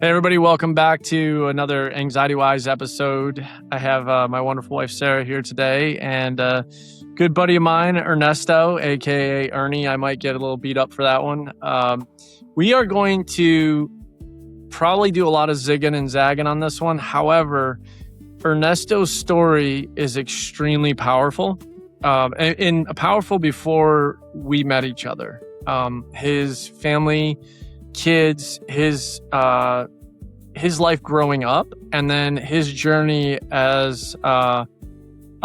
Hey, everybody, welcome back to another Anxiety Wise episode. I have my wonderful wife, Sarah, here today, and a good buddy of mine, Ernesto, aka Ernie. I might get a little beat up for that one. We are going to probably do a lot of zigging and zagging on this one. However, Ernesto's story is extremely powerful, and powerful before we met each other. His family, kids, his life growing up, and then his journey as a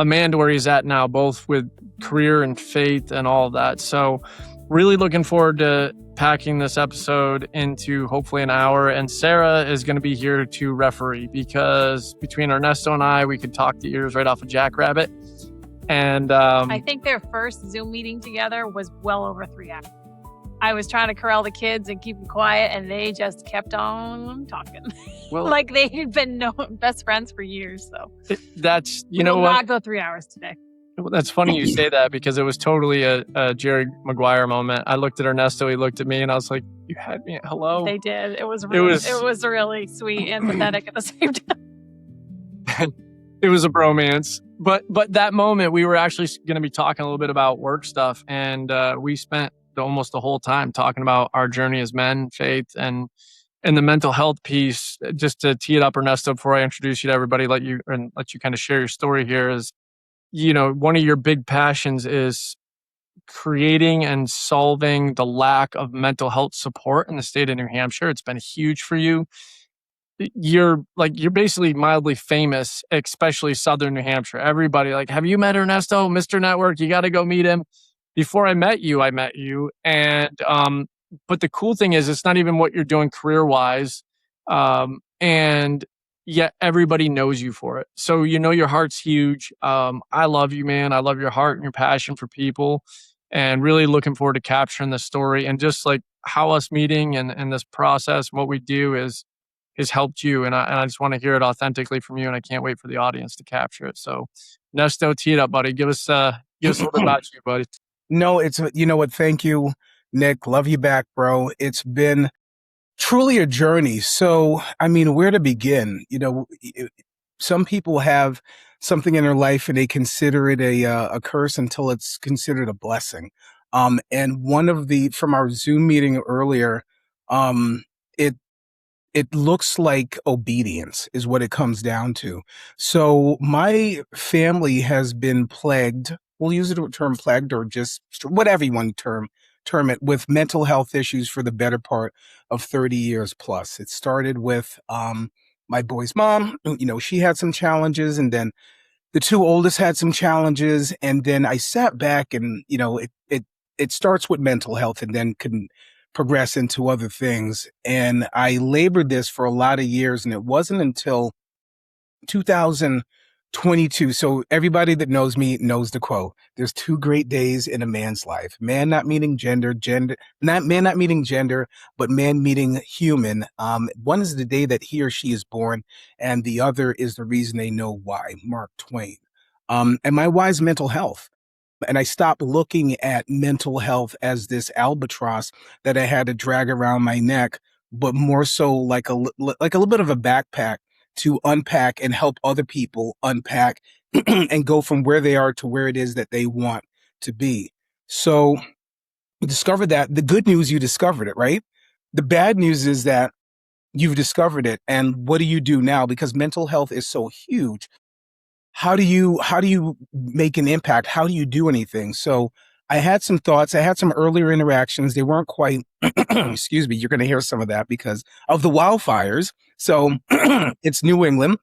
man to where he's at now, both with career and faith and all of that. So really looking forward to packing this episode into hopefully an hour. And Sarah is going to be here to referee, because between Ernesto and I, we could talk the ears right off a jackrabbit. And I think their first Zoom meeting together was well over 3 hours. I was trying to corral the kids and keep them quiet, and they just kept on talking. Well, like they had been best friends for years. So that's, we will not go 3 hours today. Well, that's funny you say that, because it was totally a Jerry Maguire moment. I looked at Ernesto, he looked at me, and I was like, "You had me at hello." They did. It was really sweet and pathetic at the same time. It was a bromance. But that moment, we were actually going to be talking a little bit about work stuff, and we spent almost the whole time talking about our journey as men, faith, and the mental health piece. Just to tee it up, Ernesto, before I introduce you to everybody, let you kind of share your story here. Is, one of your big passions is creating and solving the lack of mental health support in the state of New Hampshire. It's been huge for you. You're basically mildly famous, especially Southern New Hampshire. Everybody have you met Ernesto, Mr. Network? You got to go meet him. Before I met you, and but the cool thing is, it's not even what you're doing career wise, and yet everybody knows you for it. So your heart's huge. I love you, man. I love your heart and your passion for people, and really looking forward to capturing this story, and just like how us meeting and this process, what we do has helped you, and I just want to hear it authentically from you, and I can't wait for the audience to capture it. So, Nesto, tee it up, buddy. Give us a little bit about you, buddy. No, you know what? Thank you, Nick. Love you back, bro. It's been truly a journey. So, I mean, where to begin? Some people have something in their life and they consider it a curse until it's considered a blessing. And from our Zoom meeting earlier, it looks like obedience is what it comes down to. So my family has been plagued. We'll use the term plagued, or just whatever you want to term it, with mental health issues for the better part of 30 years plus. It started with my boy's mom. She had some challenges, and then the two oldest had some challenges. And then I sat back, and it starts with mental health and then can progress into other things. And I labored this for a lot of years, and it wasn't until 2022. So everybody that knows me knows the quote: there's two great days in a man's life. Man not meaning gender, not meaning gender, but man meaning human. One is the day that he or she is born, and the other is the reason they know why. Mark Twain. And my why is mental health. And I stopped looking at mental health as this albatross that I had to drag around my neck, but more so like a little bit of a backpack to unpack and help other people unpack and go from where they are to where it is that they want to be. So you discovered that. The good news, you discovered it, right? The bad news is that you've discovered it. And what do you do now? Because mental health is so huge. How do you make an impact? How do you do anything? So I had some thoughts. I had some earlier interactions. They weren't quite, excuse me, you're going to hear some of that because of the wildfires. So it's New England,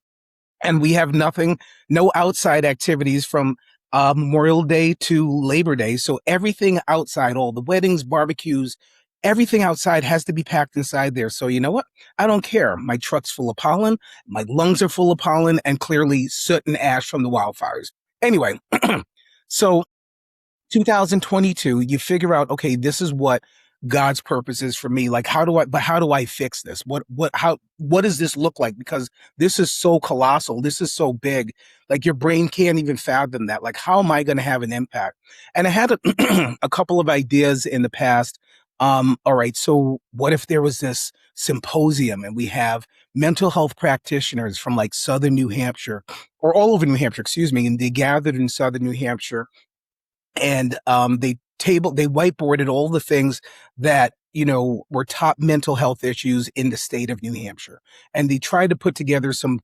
and we have no outside activities from Memorial Day to Labor Day. So everything outside, all the weddings, barbecues, everything outside has to be packed inside there. So you know what? I don't care. My truck's full of pollen. My lungs are full of pollen, and clearly soot and ash from the wildfires. Anyway, so 2022, you figure out, okay, this is what God's purpose is for me. Like, how do I fix this? What does this look like? Because this is so colossal. This is so big. Like, your brain can't even fathom that. Like, how am I going to have an impact? And I had a couple of ideas in the past All right, so what if there was this symposium and we have mental health practitioners from like Southern New Hampshire or all over New Hampshire, excuse me, and they gathered in Southern New Hampshire and they whiteboarded all the things that were top mental health issues in the state of New Hampshire, and they tried to put together some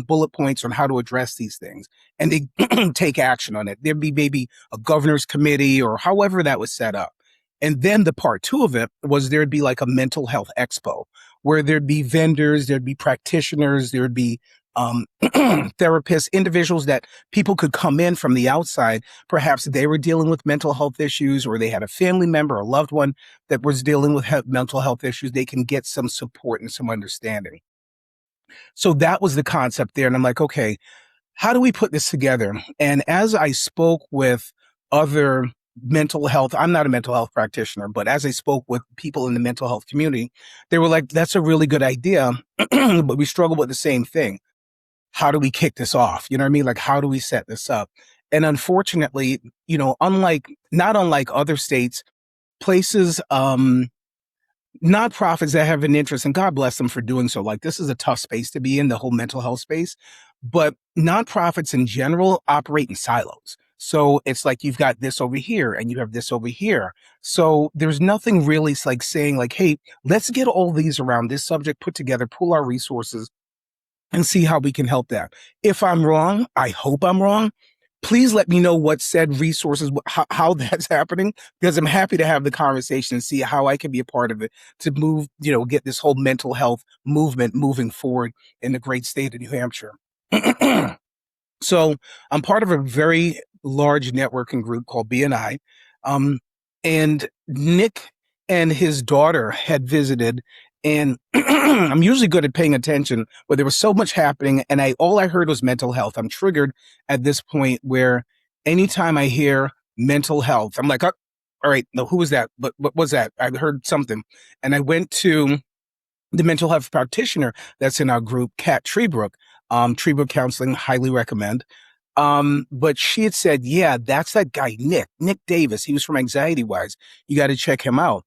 bullet points on how to address these things, and they take action on it. There'd be maybe a governor's committee or however that was set up. And then the part two of it was there'd be like a mental health expo where there'd be vendors, there'd be practitioners, there'd be therapists, individuals that people could come in from the outside. Perhaps they were dealing with mental health issues, or they had a family member or loved one that was dealing with mental health issues. They can get some support and some understanding. So that was the concept there. And I'm like, okay, how do we put this together? And as I spoke with other mental health, I'm not a mental health practitioner, but as I spoke with people in the mental health community, they were like, that's a really good idea, but we struggle with the same thing. How do we kick this off? You know what I mean? Like, how do we set this up? And unfortunately, not unlike other states, places, nonprofits that have an interest, and God bless them for doing so. Like, this is a tough space to be in, the whole mental health space, but nonprofits in general operate in silos. So it's like you've got this over here and you have this over here. So there's nothing really like saying like, hey, let's get all these around this subject put together, pool our resources, and see how we can help that. If I'm wrong, I hope I'm wrong. Please let me know what said resources, how that's happening, because I'm happy to have the conversation and see how I can be a part of it to move, get this whole mental health movement moving forward in the great state of New Hampshire. So I'm part of a very large networking group called BNI. And Nick and his daughter had visited, and I'm usually good at paying attention, but there was so much happening, and all I heard was mental health. I'm triggered at this point where anytime I hear mental health, I'm like, oh, all right, no, who was that? But what was that? I heard something. And I went to the mental health practitioner that's in our group, Kat Treebrook, Treebrook Counseling, highly recommend. But she had said, yeah, that's that guy, Nick Davis. He was from Anxiety Wise. You got to check him out.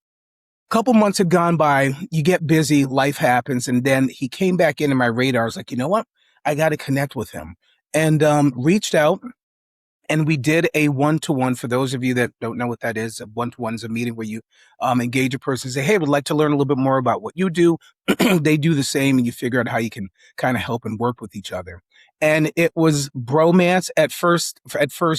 Couple months had gone by, you get busy, life happens, and then he came back into my radar. I was like, you know what? I got to connect with him. And reached out, and we did a one-to-one. For those of you that don't know what that is, a one-to-one is a meeting where you engage a person and say, hey, would like to learn a little bit more about what you do. They do the same, and you figure out how you can kind of help and work with each other. And it was bromance at first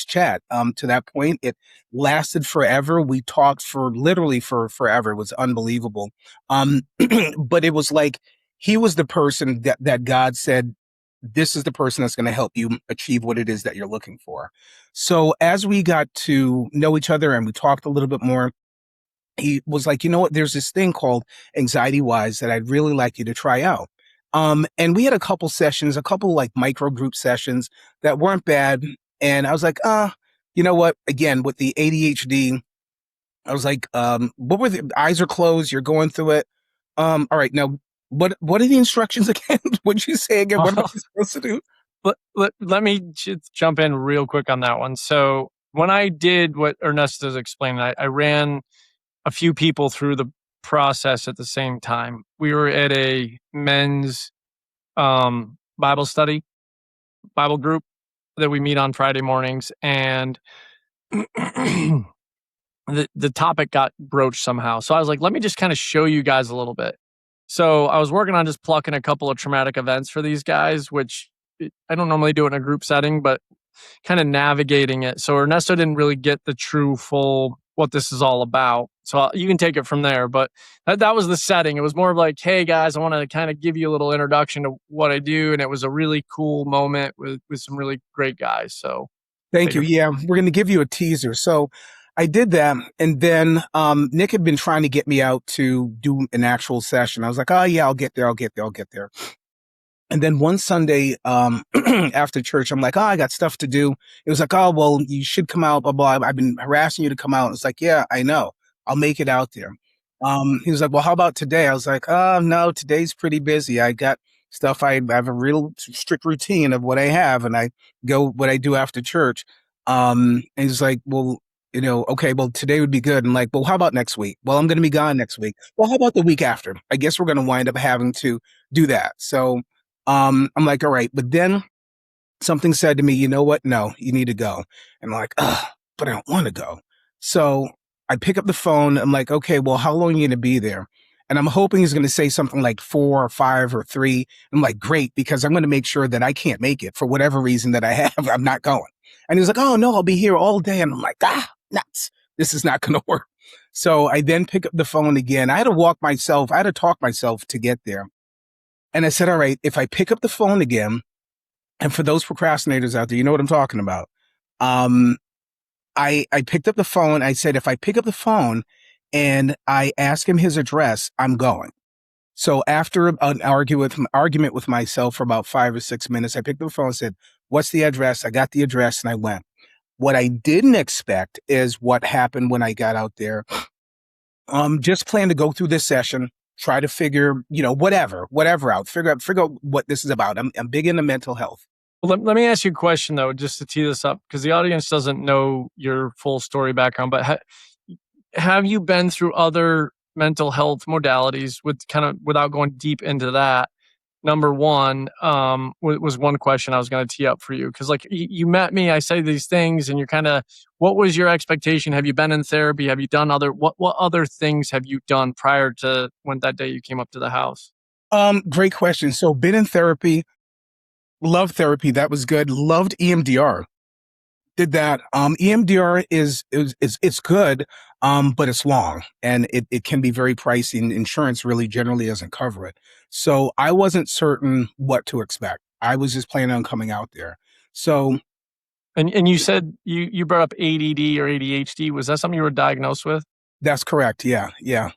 chat. To that point, it lasted forever. We talked for literally for forever. It was unbelievable. But it was like he was the person that God said, this is the person that's going to help you achieve what it is that you're looking for. So as we got to know each other and we talked a little bit more, he was like, you know what, there's this thing called Anxiety Wise that I'd really like you to try out. And we had a couple sessions, a couple like micro group sessions that weren't bad. And I was like, you know what, again, with the ADHD, I was like, what were the eyes are closed, you're going through it. All right, now, what are the instructions again? What'd you say again? What am I supposed to do? Let me just jump in real quick on that one. So when I did what Ernesto's explaining, I ran a few people through the process at the same time. We were at a men's Bible study, Bible group that we meet on Friday mornings, and the topic got broached somehow. So I was like, let me just kind of show you guys a little bit. So I was working on just plucking a couple of traumatic events for these guys, which I don't normally do in a group setting, but kind of navigating it. So Ernesto didn't really get the true full what this is all about. So you can take it from there. But that was the setting. It was more of like, hey guys, I want to kind of give you a little introduction to what I do. And it was a really cool moment with some really great guys. So thank you. Yeah, we're going to give you a teaser. So I did that. And then Nick had been trying to get me out to do an actual session. I was like, oh yeah, I'll get there. And then one Sunday after church, I'm like, oh, I got stuff to do. It was like, oh, well, you should come out, blah, blah. I've been harassing you to come out. It's like, yeah, I know. I'll make it out there. He was like, well, how about today? I was like, oh, no, today's pretty busy. I got stuff. I have a real strict routine of what I have, and I go what I do after church. And he's like, well, okay, well, today would be good. And like, well, how about next week? Well, I'm going to be gone next week. Well, how about the week after? I guess we're going to wind up having to do that. So I'm like, all right. But then something said to me, you know what? No, you need to go. And I'm like, but I don't want to go. So I pick up the phone. I'm like, okay, well, how long are you going to be there? And I'm hoping he's going to say something like 4 or 5 or 3. I'm like, great, because I'm going to make sure that I can't make it for whatever reason that I have. I'm not going. And he's like, oh, no, I'll be here all day. And I'm like, nuts. This is not going to work. So I then pick up the phone again. I had to talk myself to get there. And I said, all right, if I pick up the phone again, and for those procrastinators out there, you know what I'm talking about. I picked up the phone. I said, if I pick up the phone and I ask him his address, I'm going. So after an argument with myself for about 5 or 6 minutes, I picked up the phone and said, what's the address? I got the address and I went. What I didn't expect is what happened when I got out there. Just plan to go through this session, try to figure, whatever out, figure out what this is about. I'm big into mental health. Well, let me ask you a question though, just to tee this up, because the audience doesn't know your full story background, but have you been through other mental health modalities without going deep into that? Number one, was one question I was going to tee up for you. Cause like you met me, I say these things and you're what was your expectation? Have you been in therapy? Have you done what other things have you done prior to when that day you came up to the house? Great question. So been in therapy, love therapy. That was good. Loved EMDR. Did that. EMDR it's good, but it's long and it can be very pricey and insurance really generally doesn't cover it. So I wasn't certain what to expect. I was just planning on coming out there. So And you said you brought up ADD or ADHD. Was that something you were diagnosed with? that's correct. Yeah. Yeah.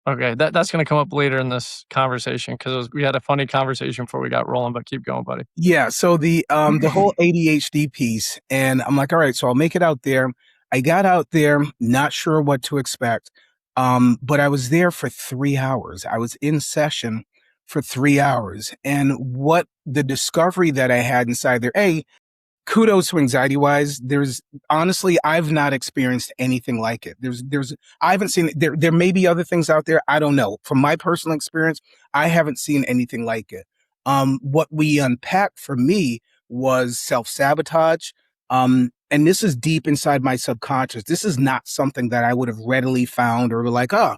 Okay, that's going to come up later in this conversation because we had a funny conversation before we got rolling. But keep going, buddy. Yeah. So the whole ADHD piece, and I'm like, all right, so I'll make it out there. I got out there, not sure what to expect. But I was there for 3 hours. I was in session for 3 hours. And what the discovery that I had inside there, kudos to anxiety wise. There's honestly, I've not experienced anything like it. I haven't seen it. There may be other things out there. I don't know. From my personal experience, I haven't seen anything like it. What we unpacked for me was self-sabotage. And this is deep inside my subconscious. This is not something that I would have readily found or like, I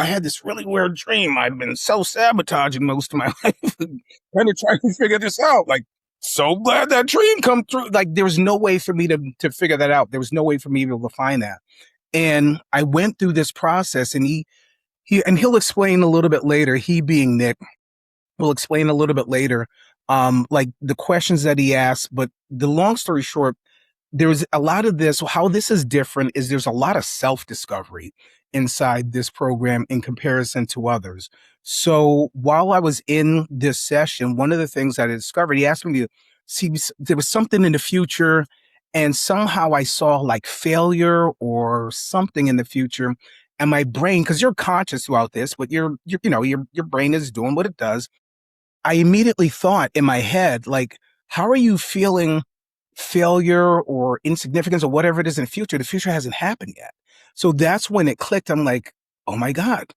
had this really weird dream. I've been self-sabotaging most of my life, trying to figure this out. Like, so glad that dream come through. Like there was no way for me to figure that out. There was no way for me to be able to find that. And I went through this process and he'll explain a little bit later, he being Nick will explain a little bit later, like the questions that he asked. But the long story short, there's a lot of this. How this is different is there's a lot of self-discovery inside this program in comparison to others. So while I was in this session, one of the things that I discovered, he asked me to see there was something in the future, and somehow I saw like failure or something in the future. And my brain, because you're conscious throughout this, but your brain is doing what it does. I immediately thought in my head, like, how are you feeling failure or insignificance or whatever it is in the future? The future hasn't happened yet. So that's when it clicked. I'm like, oh my God,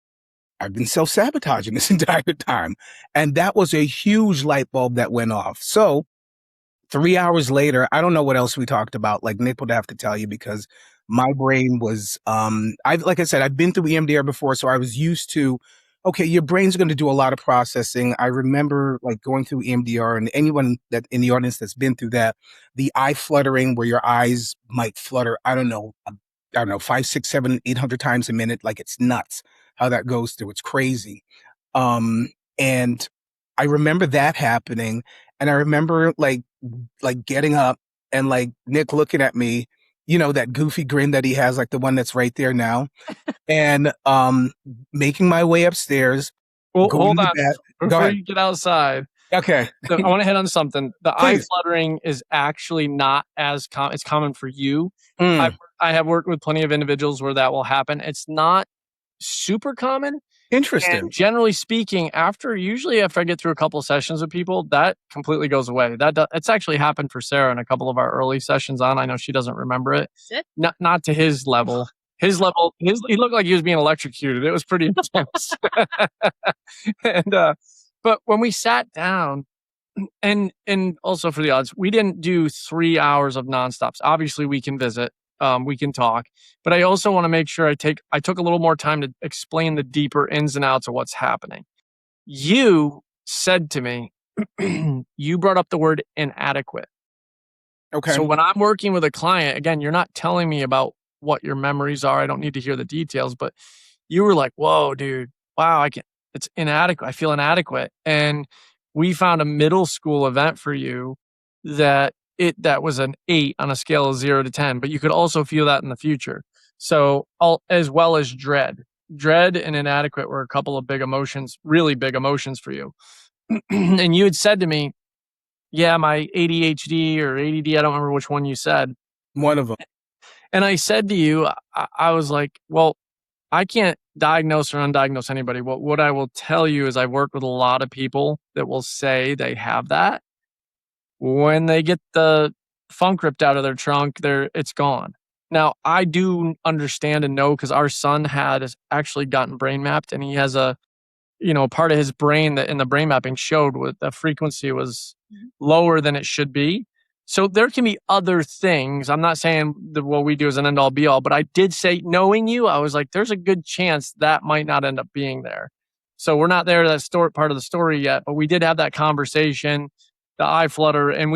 I've been self-sabotaging this entire time. And that was a huge light bulb that went off. So 3 hours later, I don't know what else we talked about. Like Nick would have to tell you because my brain was, like I said, I've been through EMDR before. So I was used to, okay, your brain's going to do a lot of processing. I remember like going through EMDR and anyone that in the audience that's been through that, the eye fluttering where your eyes might flutter, I don't know, 5, 6, 7, 800 times a minute. Like it's nuts how that goes through. It's crazy. And I remember that happening. And I remember like getting up and like Nick looking at me, that goofy grin that he has, like the one that's right there now. And making my way upstairs. Well, hold on. Before you get outside. Okay. So I want to hit on something. The Please. eye fluttering is actually not as it's common for you. I have worked with plenty of individuals where that will happen. It's not super common. Interesting. And generally speaking, usually after I get through a couple of sessions with people, that completely goes away. It's actually happened for Sarah in a couple of our early sessions on. I know she doesn't remember it. Not to his level. He looked like he was being electrocuted. It was pretty intense. But when we sat down, and also for the odds, we didn't do 3 hours of nonstops. Obviously, we can visit, we can talk, but I also want to make sure I took a little more time to explain the deeper ins and outs of what's happening. You said to me, you brought up the word inadequate. Okay. So when I'm working with a client, again, you're not telling me about what your memories are. I don't need to hear the details, but you were like, whoa, dude, wow, it's inadequate. I feel inadequate. And we found a middle school event for you that was an 8 on a scale of 0 to 10, but you could also feel that in the future. So as well as dread and inadequate were a couple of big emotions, really big emotions for you. And you had said to me, yeah, my ADHD or ADD, I don't remember which one you said. One of them. And I said to you, I was like, well, I can't diagnose or undiagnose anybody. What I will tell you is I've worked with a lot of people that will say they have that. When they get the funk ripped out of their trunk, it's gone. Now, I do understand and know because our son has actually gotten brain mapped, and he has a part of his brain that in the brain mapping showed with the frequency was lower than it should be. So there can be other things. I'm not saying that what we do is an end all be all, but I did say, knowing you, I was like, there's a good chance that might not end up being there. So we're not there, that part of the story yet, but we did have that conversation, the eye flutter, and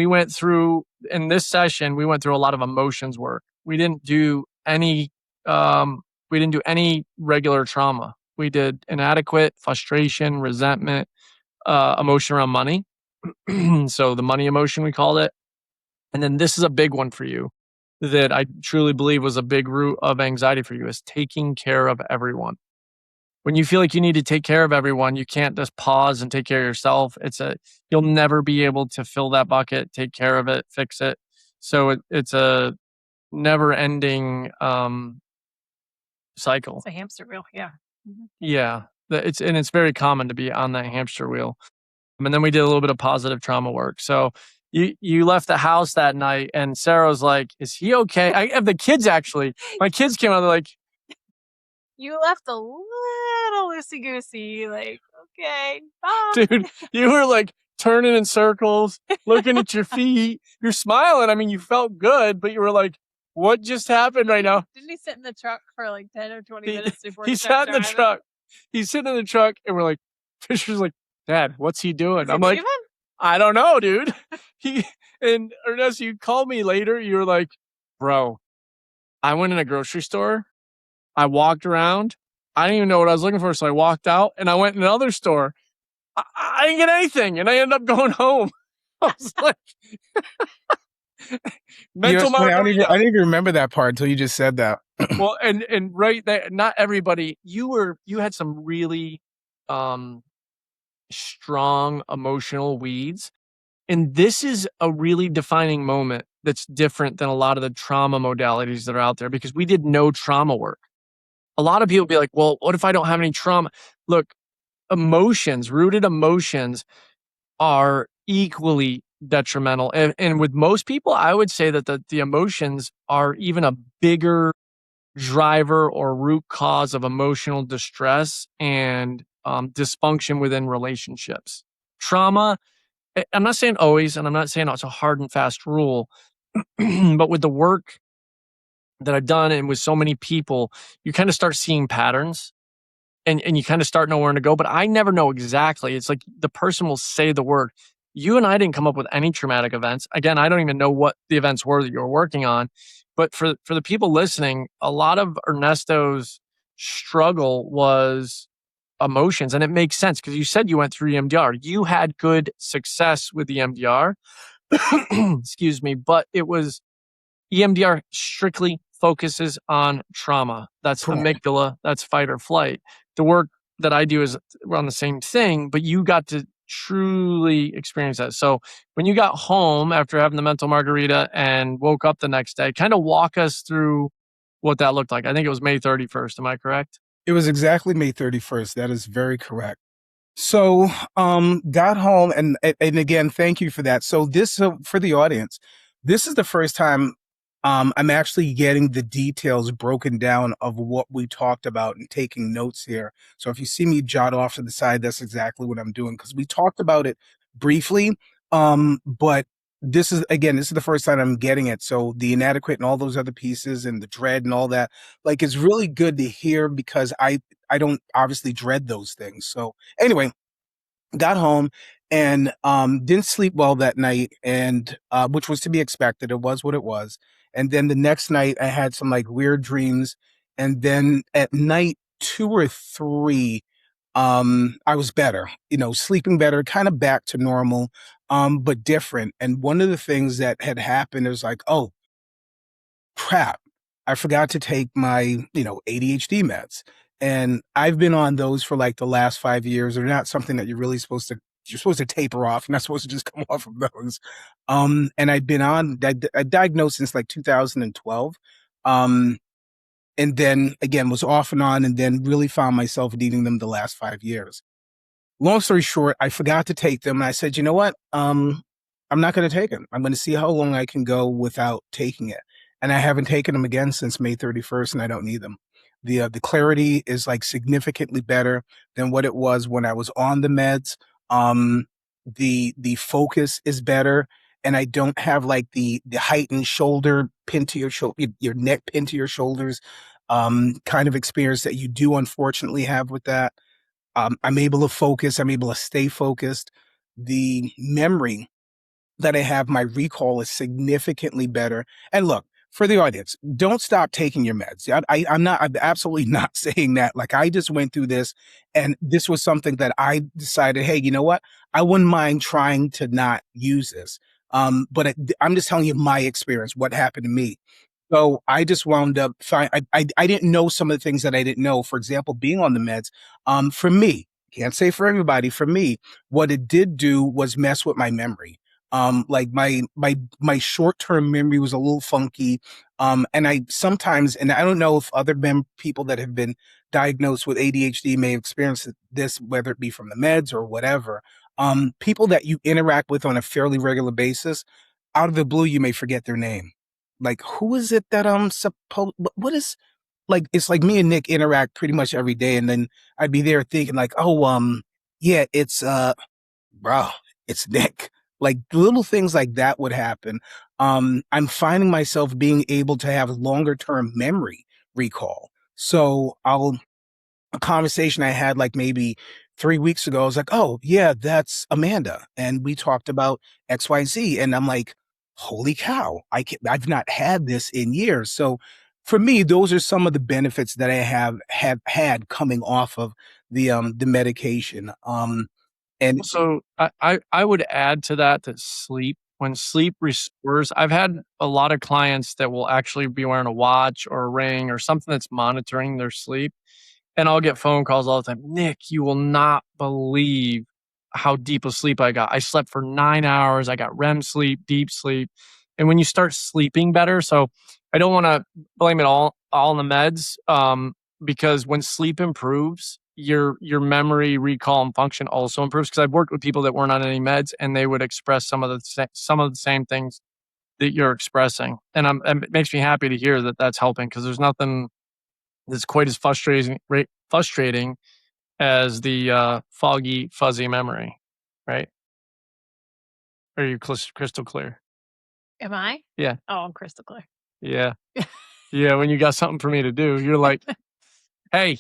in this session, we went through a lot of emotions work. We didn't do any regular trauma. We did inadequate, frustration, resentment, emotion around money. So the money emotion, we called it. And then this is a big one for you that I truly believe was a big root of anxiety for you, is taking care of everyone. When you feel like you need to take care of everyone, you can't just pause and take care of yourself. You'll never be able to fill that bucket, take care of it, fix it. So it's a never ending cycle. It's a hamster wheel. Yeah. Mm-hmm. Yeah. It's very common to be on that hamster wheel. And then we did a little bit of positive trauma work. So you left the house that night and Sarah was like, is he okay? I have the kids actually. My kids came out, they're like, you left a little loosey-goosey, like, okay, bye. Dude, you were like turning in circles, looking at your feet. You're smiling. I mean, you felt good, but you were like, what just happened right now? Didn't he sit in the truck for like 10 or 20 minutes before he sat in the truck? He's sitting in the truck and we're like, Fisher's like, Dad, what's he doing? I'm like, I don't know, dude. And Ernesto, you called me later. You were like, bro, I went in a grocery store. I walked around. I didn't even know what I was looking for. So I walked out and I went in another store. I didn't get anything. And I ended up going home. I was like, mental margarita. I didn't even remember that part until you just said that. Well, and right there, not everybody, you had some really strong emotional weeds. And this is a really defining moment that's different than a lot of the trauma modalities that are out there because we did no trauma work. A lot of people be like, well, what if I don't have any trauma? Look, rooted emotions are equally detrimental. And with most people, I would say that the emotions are even a bigger driver or root cause of emotional distress and dysfunction within relationships. Trauma, I'm not saying always, and I'm not saying it's a hard and fast rule, but with the work that I've done and with so many people, you kind of start seeing patterns and you kind of start knowing where to go. But I never know exactly. It's like the person will say the word. You and I didn't come up with any traumatic events. Again, I don't even know what the events were that you were working on. But for the people listening, a lot of Ernesto's struggle was emotions. And it makes sense because you said you went through EMDR. You had good success with the EMDR. Excuse me. But it was EMDR strictly focuses on trauma. That's amygdala. That's fight or flight. The work that I do is on the same thing, but you got to truly experience that. So when you got home after having the mental margarita and woke up the next day, kind of walk us through what that looked like. I think it was May 31st. Am I correct? It was exactly May 31st. That is very correct. So, got home and again, thank you for that. So this, for the audience, this is the first time, I'm actually getting the details broken down of what we talked about and taking notes here. So if you see me jot off to the side, that's exactly what I'm doing because we talked about it briefly. But this is the first time I'm getting it. So the inadequate and all those other pieces and the dread and all that, like, it's really good to hear because I don't obviously dread those things. So anyway, got home and didn't sleep well that night, and which was to be expected. It was what it was. And then the next night I had some like weird dreams, and then at night 2 or 3, I was better, sleeping better, kind of back to normal, but different. And one of the things that had happened is like, oh crap, I forgot to take my, ADHD meds. And I've been on those for like the last 5 years. They're not something that you're supposed to taper off. You're not supposed to just come off of those. And I'd been I diagnosed since like 2012. Um, and then again was off and on and then really found myself needing them the last 5 years. Long story short, I forgot to take them. And I said, you know what? I'm not going to take them. I'm going to see how long I can go without taking it. And I haven't taken them again since May 31st, and I don't need them. The clarity is like significantly better than what it was when I was on the meds. The focus is better, and I don't have like the heightened shoulder pin to your shoulder, your neck pin to your shoulders, kind of experience that you do unfortunately have with that. I'm able to focus. I'm able to stay focused. The memory that I have, my recall is significantly better. And look, for the audience, don't stop taking your meds. I'm absolutely not saying that. Like, I just went through this and this was something that I decided, hey, you know what? I wouldn't mind trying to not use this. But I'm just telling you my experience, what happened to me. So I just wound up I didn't know some of the things that I didn't know. For example, being on the meds, for me, can't say for everybody, for me, what it did do was mess with my memory. Like my short-term memory was a little funky. And I sometimes, and I don't know if other people that have been diagnosed with ADHD may experience this, whether it be from the meds or whatever. People that you interact with on a fairly regular basis, out of the blue, you may forget their name. Like, who is it that I'm supposed? What is like? It's like me and Nick interact pretty much every day, and then I'd be there thinking like, oh, yeah, it's bro, it's Nick. Like little things like that would happen. I'm finding myself being able to have longer term memory recall. So a conversation I had like maybe 3 weeks ago. I was like, oh, yeah, that's Amanda. And we talked about XYZ. And I'm like, holy cow, I've not had this in years. So for me, those are some of the benefits that I have had coming off of the medication. And So I would add to that sleep. When sleep restores, I've had a lot of clients that will actually be wearing a watch or a ring or something that's monitoring their sleep. And I'll get phone calls all the time. Nick, you will not believe how deep of sleep I got. I slept for 9 hours. I got REM sleep, deep sleep. And when you start sleeping better, so I don't want to blame it all on the meds, because when sleep improves, your memory, recall, and function also improves. Because I've worked with people that weren't on any meds, and they would express some of the same things that you're expressing. And it makes me happy to hear that that's helping because there's nothing that's quite as frustrating as the foggy, fuzzy memory, right? Are you crystal clear? Am I? Yeah. Oh, I'm crystal clear. Yeah. Yeah. When you got something for me to do, you're like, hey,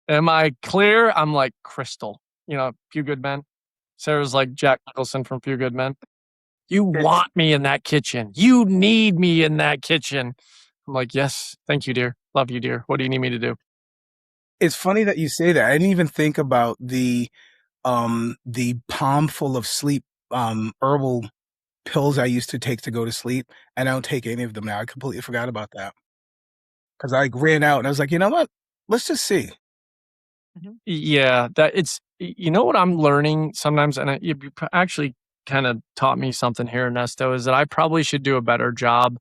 am I clear? I'm like, crystal. Few Good Men. Sarah's like Jack Nicholson from Few Good Men. You want me in that kitchen. You need me in that kitchen. I'm like, yes. Thank you, dear. Love you, dear. What do you need me to do? it's funny that you say that. I didn't even think about the palm full of sleep herbal pills I used to take to go to sleep, and I don't take any of them now. I completely forgot about that because I ran out and I was like, you know what? Let's just see. Yeah, you know what I'm learning sometimes, and you actually kind of taught me something here, Ernesto, is that I probably should do a better job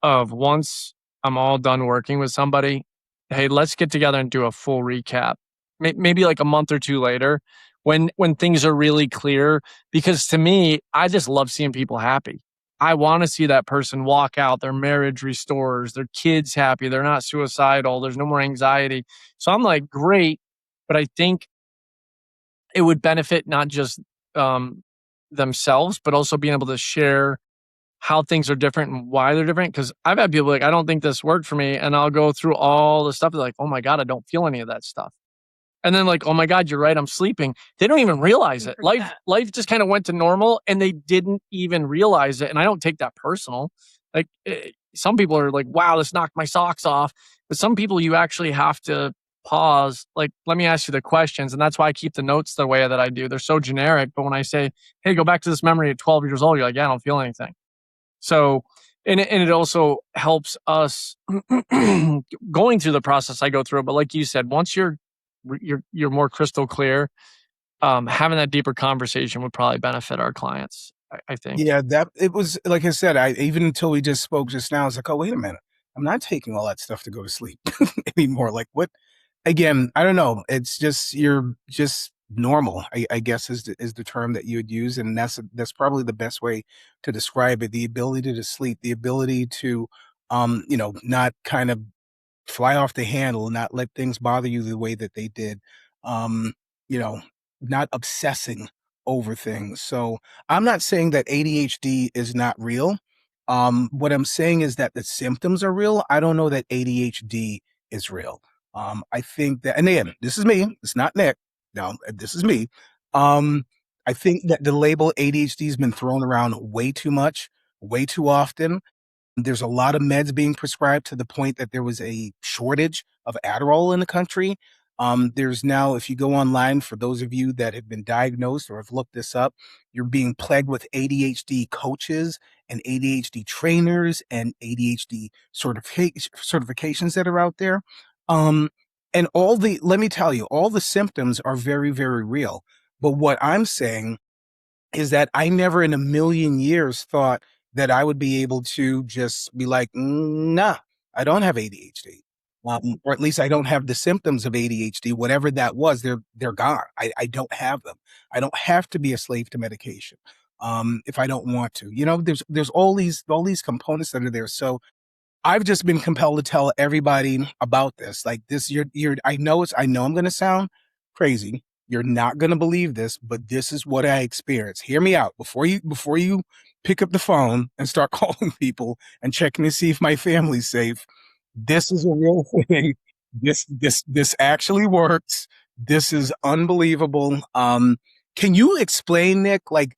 of once I'm all done working with somebody, hey, let's get together and do a full recap. Maybe like a month or two later when things are really clear. Because to me, I just love seeing people happy. I want to see that person walk out, their marriage restores, their kids happy, they're not suicidal, there's no more anxiety. So I'm like, great. But I think it would benefit not just um, themselves, but also being able to share how things are different and why they're different. Because I've had people like, I don't think this worked for me. And I'll go through all the stuff. They're like, oh my God, I don't feel any of that stuff. And then like, oh my God, you're right, I'm sleeping. They don't even realize it. Life just kind of went to normal and they didn't even realize it. And I don't take that personal. Like some people are like, wow, this knocked my socks off. But some people you actually have to pause. Like, let me ask you the questions. And that's why I keep the notes the way that I do. They're so generic. But when I say, hey, go back to this memory at 12 years old, you're like, yeah, I don't feel anything. So, and it also helps us going through the process I go through. But like you said, once you're more crystal clear, having that deeper conversation would probably benefit our clients. I think. Yeah, that it was like I said. I even until we just spoke just now, I was like, oh wait a minute, I'm not taking all that stuff to go to sleep anymore. Like what? Again, I don't know. It's just you're just normal. I guess is the term that you would use, and that's probably the best way to describe it. The ability to sleep, the ability to, not kind of fly off the handle and not let things bother you the way that they did. Um, you know, not obsessing over things. So I'm not saying that ADHD is not real. What I'm saying is that the symptoms are real. I don't know that ADHD is real. I think that, and again, this is me. It's not Nick. No, this is me. Um, I think that the label ADHD has been thrown around way too much, way too often. There's a lot of meds being prescribed to the point that there was a shortage of Adderall in the country. There's now, if you go online, for those of you that have been diagnosed or have looked this up, you're being plagued with ADHD coaches and ADHD trainers and ADHD certifications that are out there. Um, and let me tell you, all the symptoms are very, very real. But what I'm saying is that I never in a million years thought that I would be able to just be like, nah, I don't have ADHD. Or at least I don't have the symptoms of ADHD, whatever that was, they're gone. I don't have them. I don't have to be a slave to medication. If I don't want to. There's all these components that are there. So I've just been compelled to tell everybody about this. Like this, I know I'm going to sound crazy. You're not going to believe this, but this is what I experienced. Hear me out before you pick up the phone and start calling people and checking to see if my family's safe. This is a real thing. This actually works. This is unbelievable. Can you explain, Nick? Like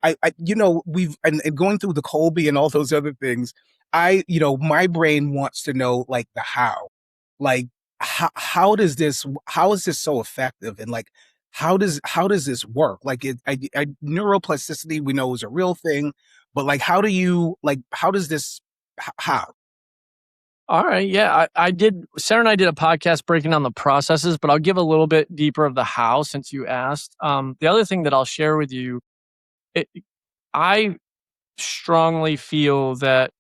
we've and going through the Colby and all those other things. My brain wants to know like the how, like how is this so effective? And like, how does this work? Like neuroplasticity, we know is a real thing, but like, how does this, how? All right. Yeah. I did. Sarah and I did a podcast breaking down the processes, but I'll give a little bit deeper of the how since you asked. The other thing that I'll share with you, I strongly feel that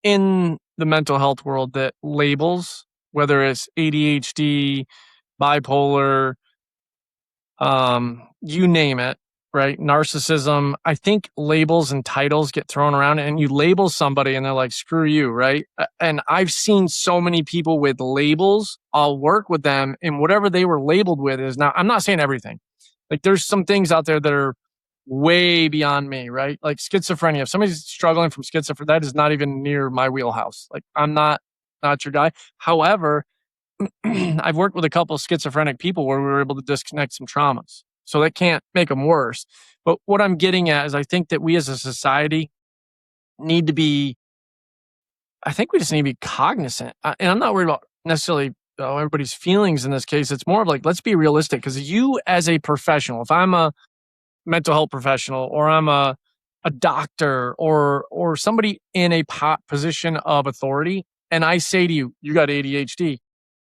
in the mental health world that labels, whether it's ADHD, bipolar, you name it, right? Narcissism. I think labels and titles get thrown around and you label somebody and they're like, screw you, right? And I've seen so many people with labels. I'll work with them and whatever they were labeled with is now, I'm not saying everything. Like there's some things out there that are way beyond me, right? Like schizophrenia. If somebody's struggling from schizophrenia, that is not even near my wheelhouse. Like I'm not your guy. However, I've worked with a couple of schizophrenic people where we were able to disconnect some traumas. So that can't make them worse. But what I'm getting at is I think that we as a society need to be, I think we just need to be cognizant. And I'm not worried about necessarily everybody's feelings in this case. It's more of like, let's be realistic. Because you as a professional, if I'm a mental health professional or I'm a doctor or somebody in a position of authority, and I say to you, you got ADHD.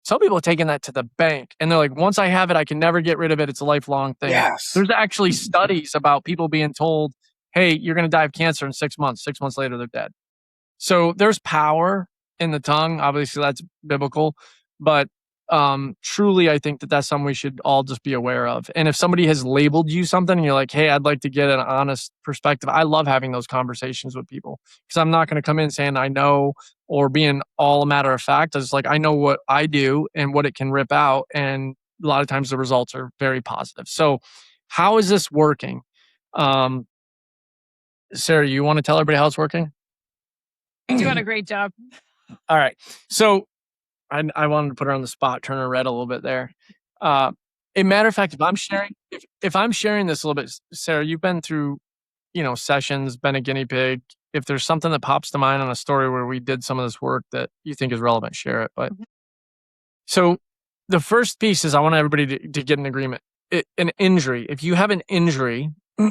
Some people are taking that to the bank and they're like, once I have it, I can never get rid of it. It's a lifelong thing. Yes. There's actually studies about people being told, hey, you're going to die of cancer in 6 months. 6 months later, they're dead. So there's power in the tongue. Obviously, that's biblical. But truly, I think that that's something we should all just be aware of. And if somebody has labeled you something and you're like, hey, I'd like to get an honest perspective, I love having those conversations with people, because I'm not going to come in saying I know or being all a matter of fact. It's like, I know what I do and what it can rip out. And a lot of times the results are very positive. So how is this working? Sarah, you want to tell everybody how it's working? Doing a great job. All right. So I wanted to put her on the spot, turn her red a little bit there. A matter of fact, if I'm sharing this a little bit, Sarah, you've been through, sessions, been a guinea pig. If there's something that pops to mind on a story where we did some of this work that you think is relevant, share it. But so the first piece is I want everybody to get an agreement. An injury. If you have an injury,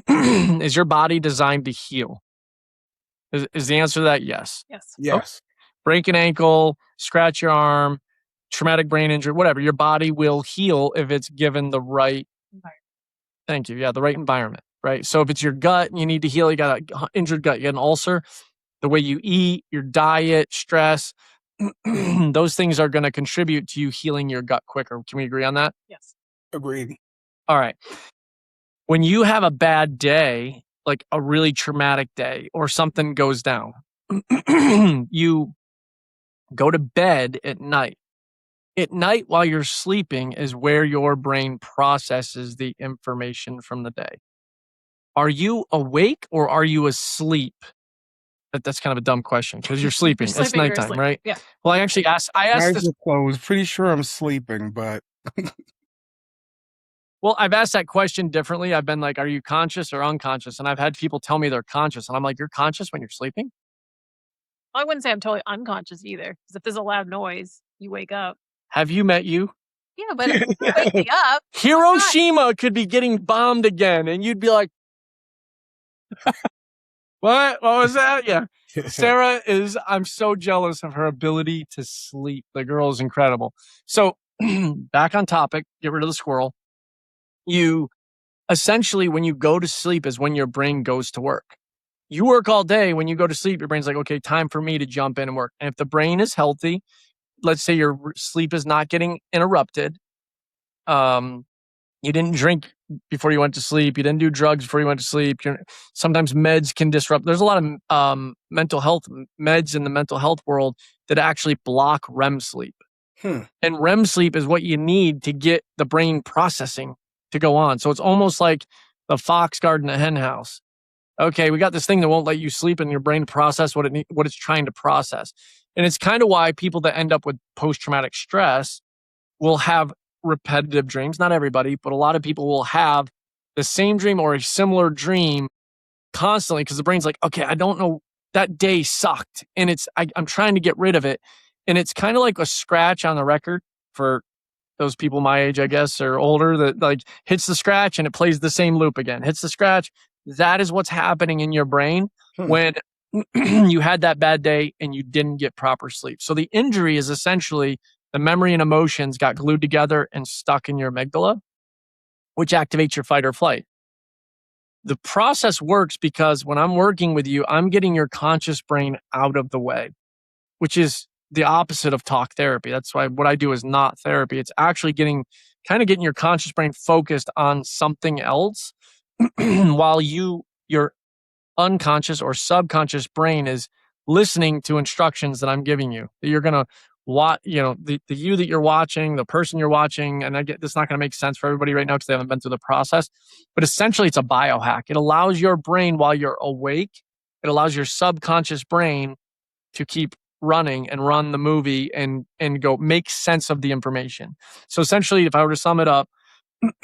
is your body designed to heal? Is the answer to that yes? Yes. Yes. Break an ankle, scratch your arm, traumatic brain injury, whatever. Your body will heal if it's given the right environment. Thank you. Yeah, the right environment, right? So if it's your gut and you need to heal, you got an injured gut, you got an ulcer, the way you eat, your diet, stress, those things are going to contribute to you healing your gut quicker. Can we agree on that? Yes. Agreed. All right. When you have a bad day, like a really traumatic day or something goes down, you go to bed at night. At night while you're sleeping is where your brain processes the information from the day. Are you awake or are you asleep? That's kind of a dumb question because you're sleeping. It's nighttime, right? Yeah. Well, I actually asked Eyes this. are closed. Pretty sure I'm sleeping, but Well, I've asked that question differently. I've been like, are you conscious or unconscious? And I've had people tell me they're conscious. And I'm like, you're conscious when you're sleeping? I wouldn't say I'm totally unconscious either. Because if there's a loud noise, you wake up. Have you met you? Yeah, but if you wake me up. Hiroshima could be getting bombed again. And you'd be like, what was that? Yeah. Sarah I'm so jealous of her ability to sleep. The girl is incredible. So back on topic, get rid of the squirrel. You essentially, when you go to sleep is when your brain goes to work. You work all day. When you go to sleep, your brain's like, okay, time for me to jump in and work. And if the brain is healthy, let's say your sleep is not getting interrupted. You didn't drink before you went to sleep. You didn't do drugs before you went to sleep. Sometimes meds can disrupt. There's a lot of mental health meds in the mental health world that actually block REM sleep. And REM sleep is what you need to get the brain processing to go on. So it's almost like the fox guard in a hen house. Okay, we got this thing that won't let you sleep and your brain process what it's trying to process. And it's kind of why people that end up with post-traumatic stress will have repetitive dreams. Not everybody, but a lot of people will have the same dream or a similar dream constantly because the brain's like, okay, I don't know, that day sucked. And I'm trying to get rid of it. And it's kind of like a scratch on the record for those people my age, I guess, or older, that like hits the scratch and it plays the same loop again. Hits the scratch. That is what's happening in your brain when you had that bad day and you didn't get proper sleep. So the injury is essentially the memory and emotions got glued together and stuck in your amygdala, which activates your fight or flight. The process works because when I'm working with you, I'm getting your conscious brain out of the way, which is the opposite of talk therapy. That's why what I do is not therapy. It's actually getting your conscious brain focused on something else while your unconscious or subconscious brain is listening to instructions that I'm giving you. That you're going to watch, the you that you're watching, the person you're watching, and I get this not going to make sense for everybody right now because they haven't been through the process, but essentially it's a biohack. It allows your brain while you're awake, it allows your subconscious brain to keep running and run the movie and go make sense of the information. So essentially, if I were to sum it up,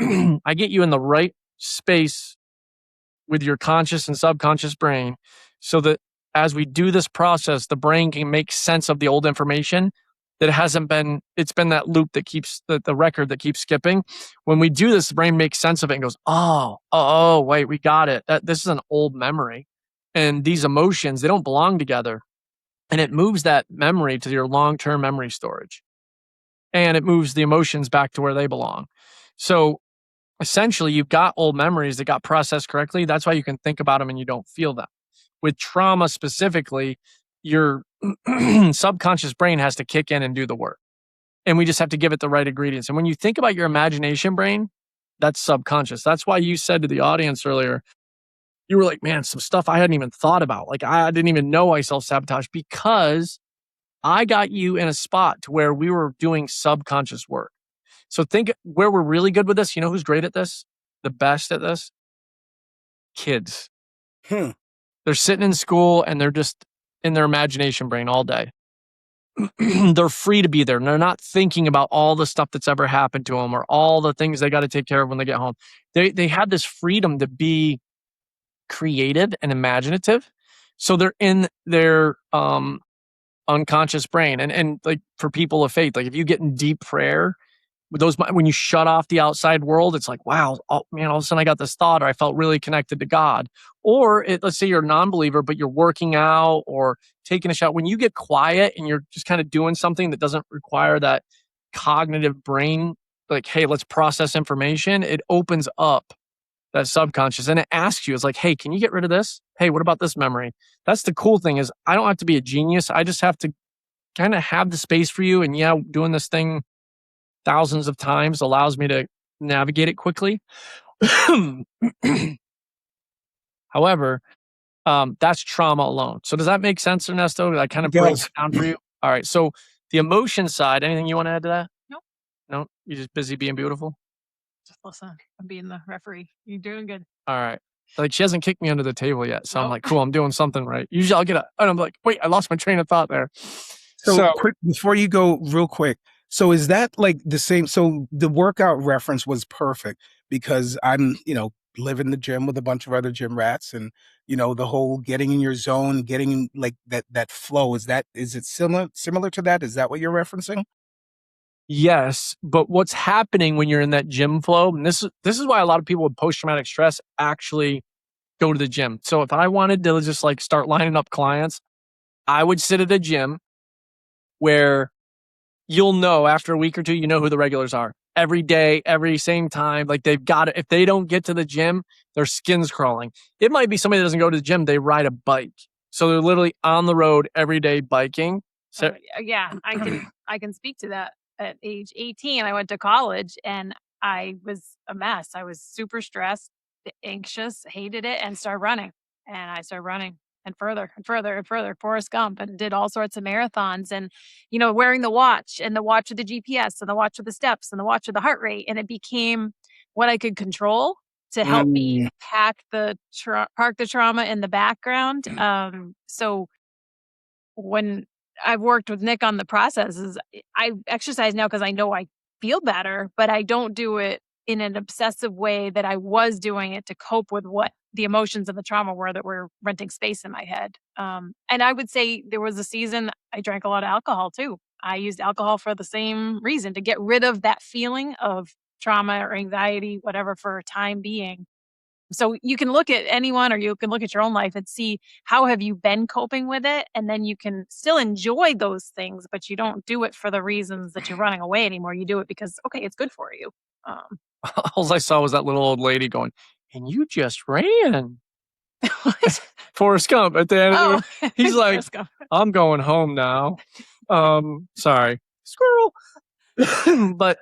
I get you in the right space with your conscious and subconscious brain so that as we do this process, the brain can make sense of the old information that it's been that loop that keeps the record that keeps skipping. When we do this, the brain makes sense of it and goes, oh, wait, we got it. This is an old memory. And these emotions, they don't belong together. And it moves that memory to your long-term memory storage. And it moves the emotions back to where they belong. So essentially, you've got old memories that got processed correctly. That's why you can think about them and you don't feel them. With trauma specifically, your subconscious brain has to kick in and do the work. And we just have to give it the right ingredients. And when you think about your imagination brain, that's subconscious. That's why you said to the audience earlier, you were like, man, some stuff I hadn't even thought about. Like I didn't even know I self-sabotage because I got you in a spot to where we were doing subconscious work. So think where we're really good with this. You know who's great at this? The best at this? Kids. They're sitting in school and they're just in their imagination brain all day. They're free to be there. And they're not thinking about all the stuff that's ever happened to them or all the things they got to take care of when they get home. They have this freedom to be creative and imaginative. So they're in their unconscious brain. And like for people of faith, like if you get in deep prayer, with those, when you shut off the outside world, it's like, wow, oh, man, all of a sudden I got this thought, or I felt really connected to God. Or let's say you're a non-believer, but you're working out or taking a shot. When you get quiet and you're just kind of doing something that doesn't require that cognitive brain, like, hey, let's process information, it opens up that subconscious and it asks you, it's like, hey, can you get rid of this? Hey, what about this memory? That's the cool thing is I don't have to be a genius. I just have to kind of have the space for you. And yeah, doing this thing thousands of times allows me to navigate it quickly. However, that's trauma alone. So does that make sense, Ernesto? Did I kind of break it down for you? All right. So the emotion side, anything you want to add to that? Nope. No, you're just busy being beautiful. Just listen. I'm being the referee. You're doing good. All right. Like she hasn't kicked me under the table yet. So I'm like, cool, I'm doing something right. Usually I'll and I'm like, wait, I lost my train of thought there. So quick, before you go real quick. So is that like the same? So the workout reference was perfect because I'm, live in the gym with a bunch of other gym rats and, the whole getting in your zone, getting like that flow. Is it similar to that? Is that what you're referencing? Yes, but what's happening when you're in that gym flow, and this is why a lot of people with post-traumatic stress actually go to the gym. So if I wanted to just like start lining up clients, I would sit at a gym where you'll know after a week or two, who the regulars are. Every day, every same time, like they've got it. If they don't get to the gym, their skin's crawling. It might be somebody that doesn't go to the gym, they ride a bike. So they're literally on the road every day biking. So yeah, I can speak to that. At age 18, I went to college and I was a mess. I was super stressed, anxious, hated it, and started running. And I started running and further and further and further, Forrest Gump, and did all sorts of marathons and, wearing the watch and the watch with the GPS and the watch with the steps and the watch with the heart rate. And it became what I could control to help me park the trauma in the background. So when I've worked with Nick on the processes, I exercise now because I know I feel better, but I don't do it in an obsessive way that I was doing it to cope with what the emotions of the trauma were that were renting space in my head. And I would say there was a season I drank a lot of alcohol too. I used alcohol for the same reason, to get rid of that feeling of trauma or anxiety, whatever, for a time being. So you can look at anyone or you can look at your own life and see how have you been coping with it. And then you can still enjoy those things, but you don't do it for the reasons that you're running away anymore. You do it because, okay, it's good for you. All I saw was that little old lady going, and you just ran. Forrest Gump at the end of it. He's like, I'm going home now. Sorry. Squirrel. But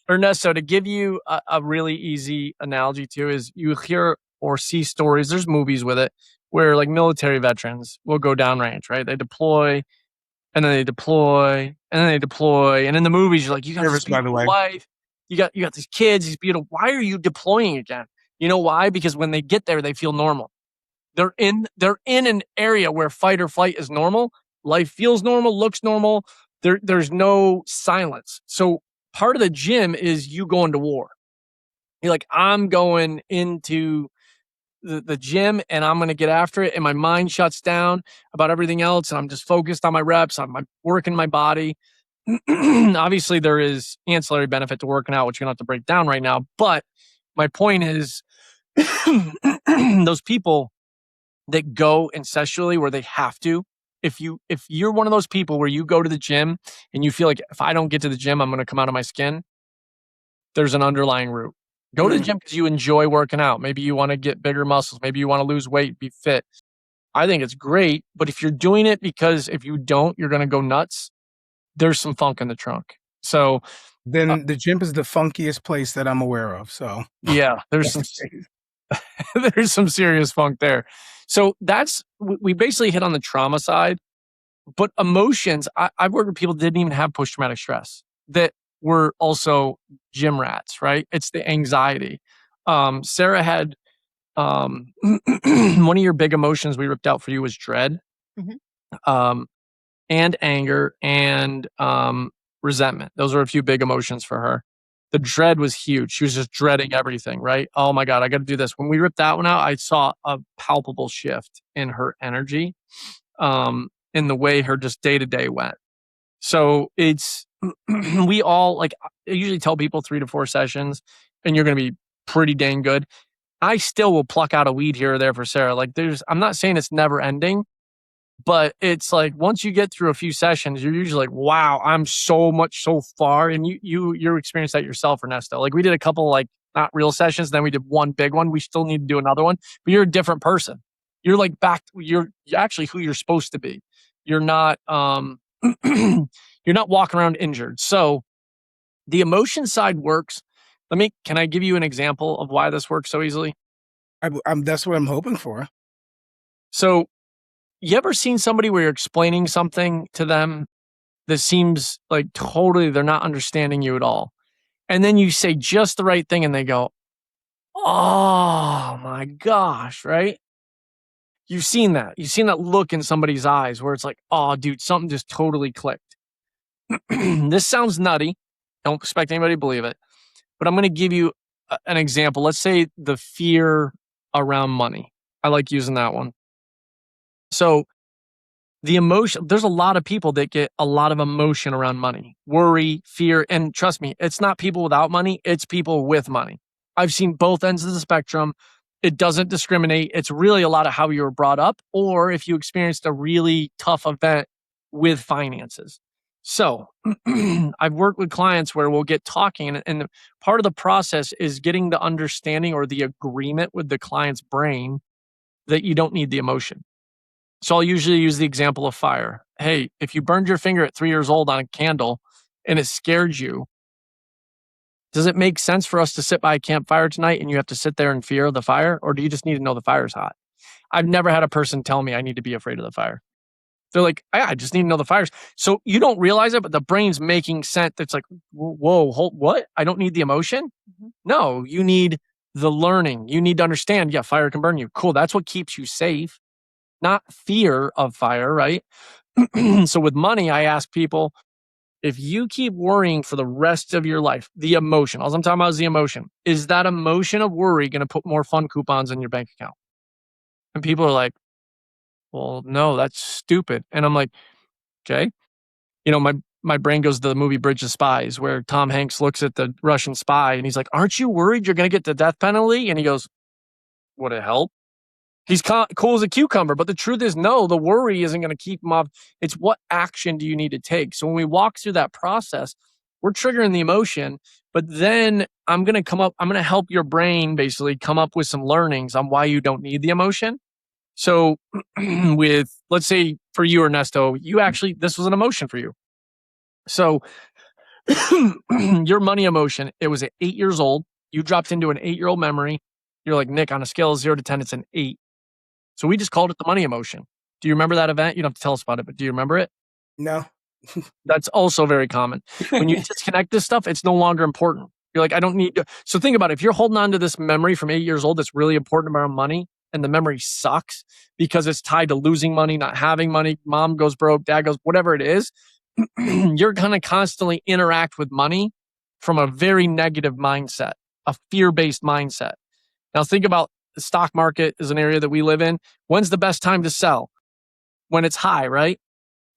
Ernesto, to give you a really easy analogy too, is you hear or see stories, there's movies with it, where like military veterans will go downrange, right? They deploy, and then they deploy, and then they deploy. And in the movies, you're like, you got this beautiful wife, you got these kids, these beautiful, why are you deploying again? You know why? Because when they get there, they feel normal. They're in an area where fight or flight is normal. Life feels normal, looks normal. There's no silence. So part of the gym is you going to war. You're like, I'm going into the gym and I'm going to get after it. And my mind shuts down about everything else. And I'm just focused on my reps. I'm working my body. Obviously, there is ancillary benefit to working out, which you don't have to break down right now. But my point is those people that go ancestrally where they have to, if you're one of those people where you go to the gym and you feel like if I don't get to the gym, I'm going to come out of my skin, there's an underlying root. Go to the gym because you enjoy working out. Maybe you want to get bigger muscles. Maybe you want to lose weight, be fit. I think it's great. But if you're doing it because if you don't, you're going to go nuts, there's some funk in the trunk. So Then the gym is the funkiest place that I'm aware of. So yeah, there's some there's some serious funk there. So we basically hit on the trauma side, but emotions. I've worked with people that didn't even have post traumatic stress that were also gym rats, right? It's the anxiety. Sarah had one of your big emotions we ripped out for you was dread, Mhm. and anger and resentment. Those were a few big emotions for her. The dread was huge. She was just dreading everything, right? Oh my God, I got to do this. When we ripped that one out, I saw a palpable shift in her energy, in the way her just day to day went. So it's, we all like, I usually tell people 3 to 4 sessions and you're going to be pretty dang good. I still will pluck out a weed here or there for Sarah. Like I'm not saying it's never ending, but it's like once you get through a few sessions, you're usually like, wow, I'm so far. And you experienced that yourself, Ernesto. Like we did a couple like not real sessions, then we did one big one. We still need to do another one, but you're a different person. You're like you're actually who you're supposed to be. You're not you're not walking around injured. So the emotion side works. Can I give you an example of why this works so easily? That's what I'm hoping for. So you ever seen somebody where you're explaining something to them that seems like totally they're not understanding you at all? And then you say just the right thing and they go, oh my gosh, right? You've seen that. You've seen that look in somebody's eyes where it's like, oh, dude, something just totally clicked. This sounds nutty. Don't expect anybody to believe it. But I'm going to give you an example. Let's say the fear around money. I like using that one. So the emotion, there's a lot of people that get a lot of emotion around money, worry, fear. And trust me, it's not people without money, it's people with money. I've seen both ends of the spectrum. It doesn't discriminate. It's really a lot of how you were brought up or if you experienced a really tough event with finances. So I've worked with clients where we'll get talking and part of the process is getting the understanding or the agreement with the client's brain that you don't need the emotion. So I'll usually use the example of fire. Hey, if you burned your finger at 3 years old on a candle and it scared you, does it make sense for us to sit by a campfire tonight and you have to sit there in fear of the fire? Or do you just need to know the fire's hot? I've never had a person tell me I need to be afraid of the fire. They're like, I just need to know the fire's. So you don't realize it, but the brain's making sense. It's like, whoa, hold, what? I don't need the emotion? No, you need the learning. You need to understand, yeah, fire can burn you. Cool. That's what keeps you safe, not fear of fire, right? So with money, I ask people, if you keep worrying for the rest of your life, the emotion, all I'm talking about is the emotion. Is that emotion of worry going to put more fun coupons in your bank account? And people are like, well, no, that's stupid. And I'm like, okay. You know, my brain goes to the movie Bridge of Spies where Tom Hanks looks at the Russian spy and he's like, aren't you worried you're going to get the death penalty? And he goes, would it help? He's cool as a cucumber, but the truth is, no, the worry isn't going to keep him off. It's what action do you need to take? So when we walk through that process, we're triggering the emotion, but then I'm going to help your brain basically come up with some learnings on why you don't need the emotion. So let's say for you, Ernesto, this was an emotion for you. So your money emotion, it was at 8 years old. You dropped into an 8-year-old memory. You're like, Nick, on a scale of 0 to 10, it's an 8. So we just called it the money emotion. Do you remember that event? You don't have to tell us about it, but do you remember it? No. That's also very common. When you disconnect this stuff, it's no longer important. You're like, I don't need to. So think about it. If you're holding on to this memory from 8 years old that's really important about money, and the memory sucks because it's tied to losing money, not having money, mom goes broke, dad goes, whatever it is, you're going to constantly interact with money from a very negative mindset, a fear-based mindset. Now think about the stock market is an area that we live in. When's the best time to sell? When it's high, right?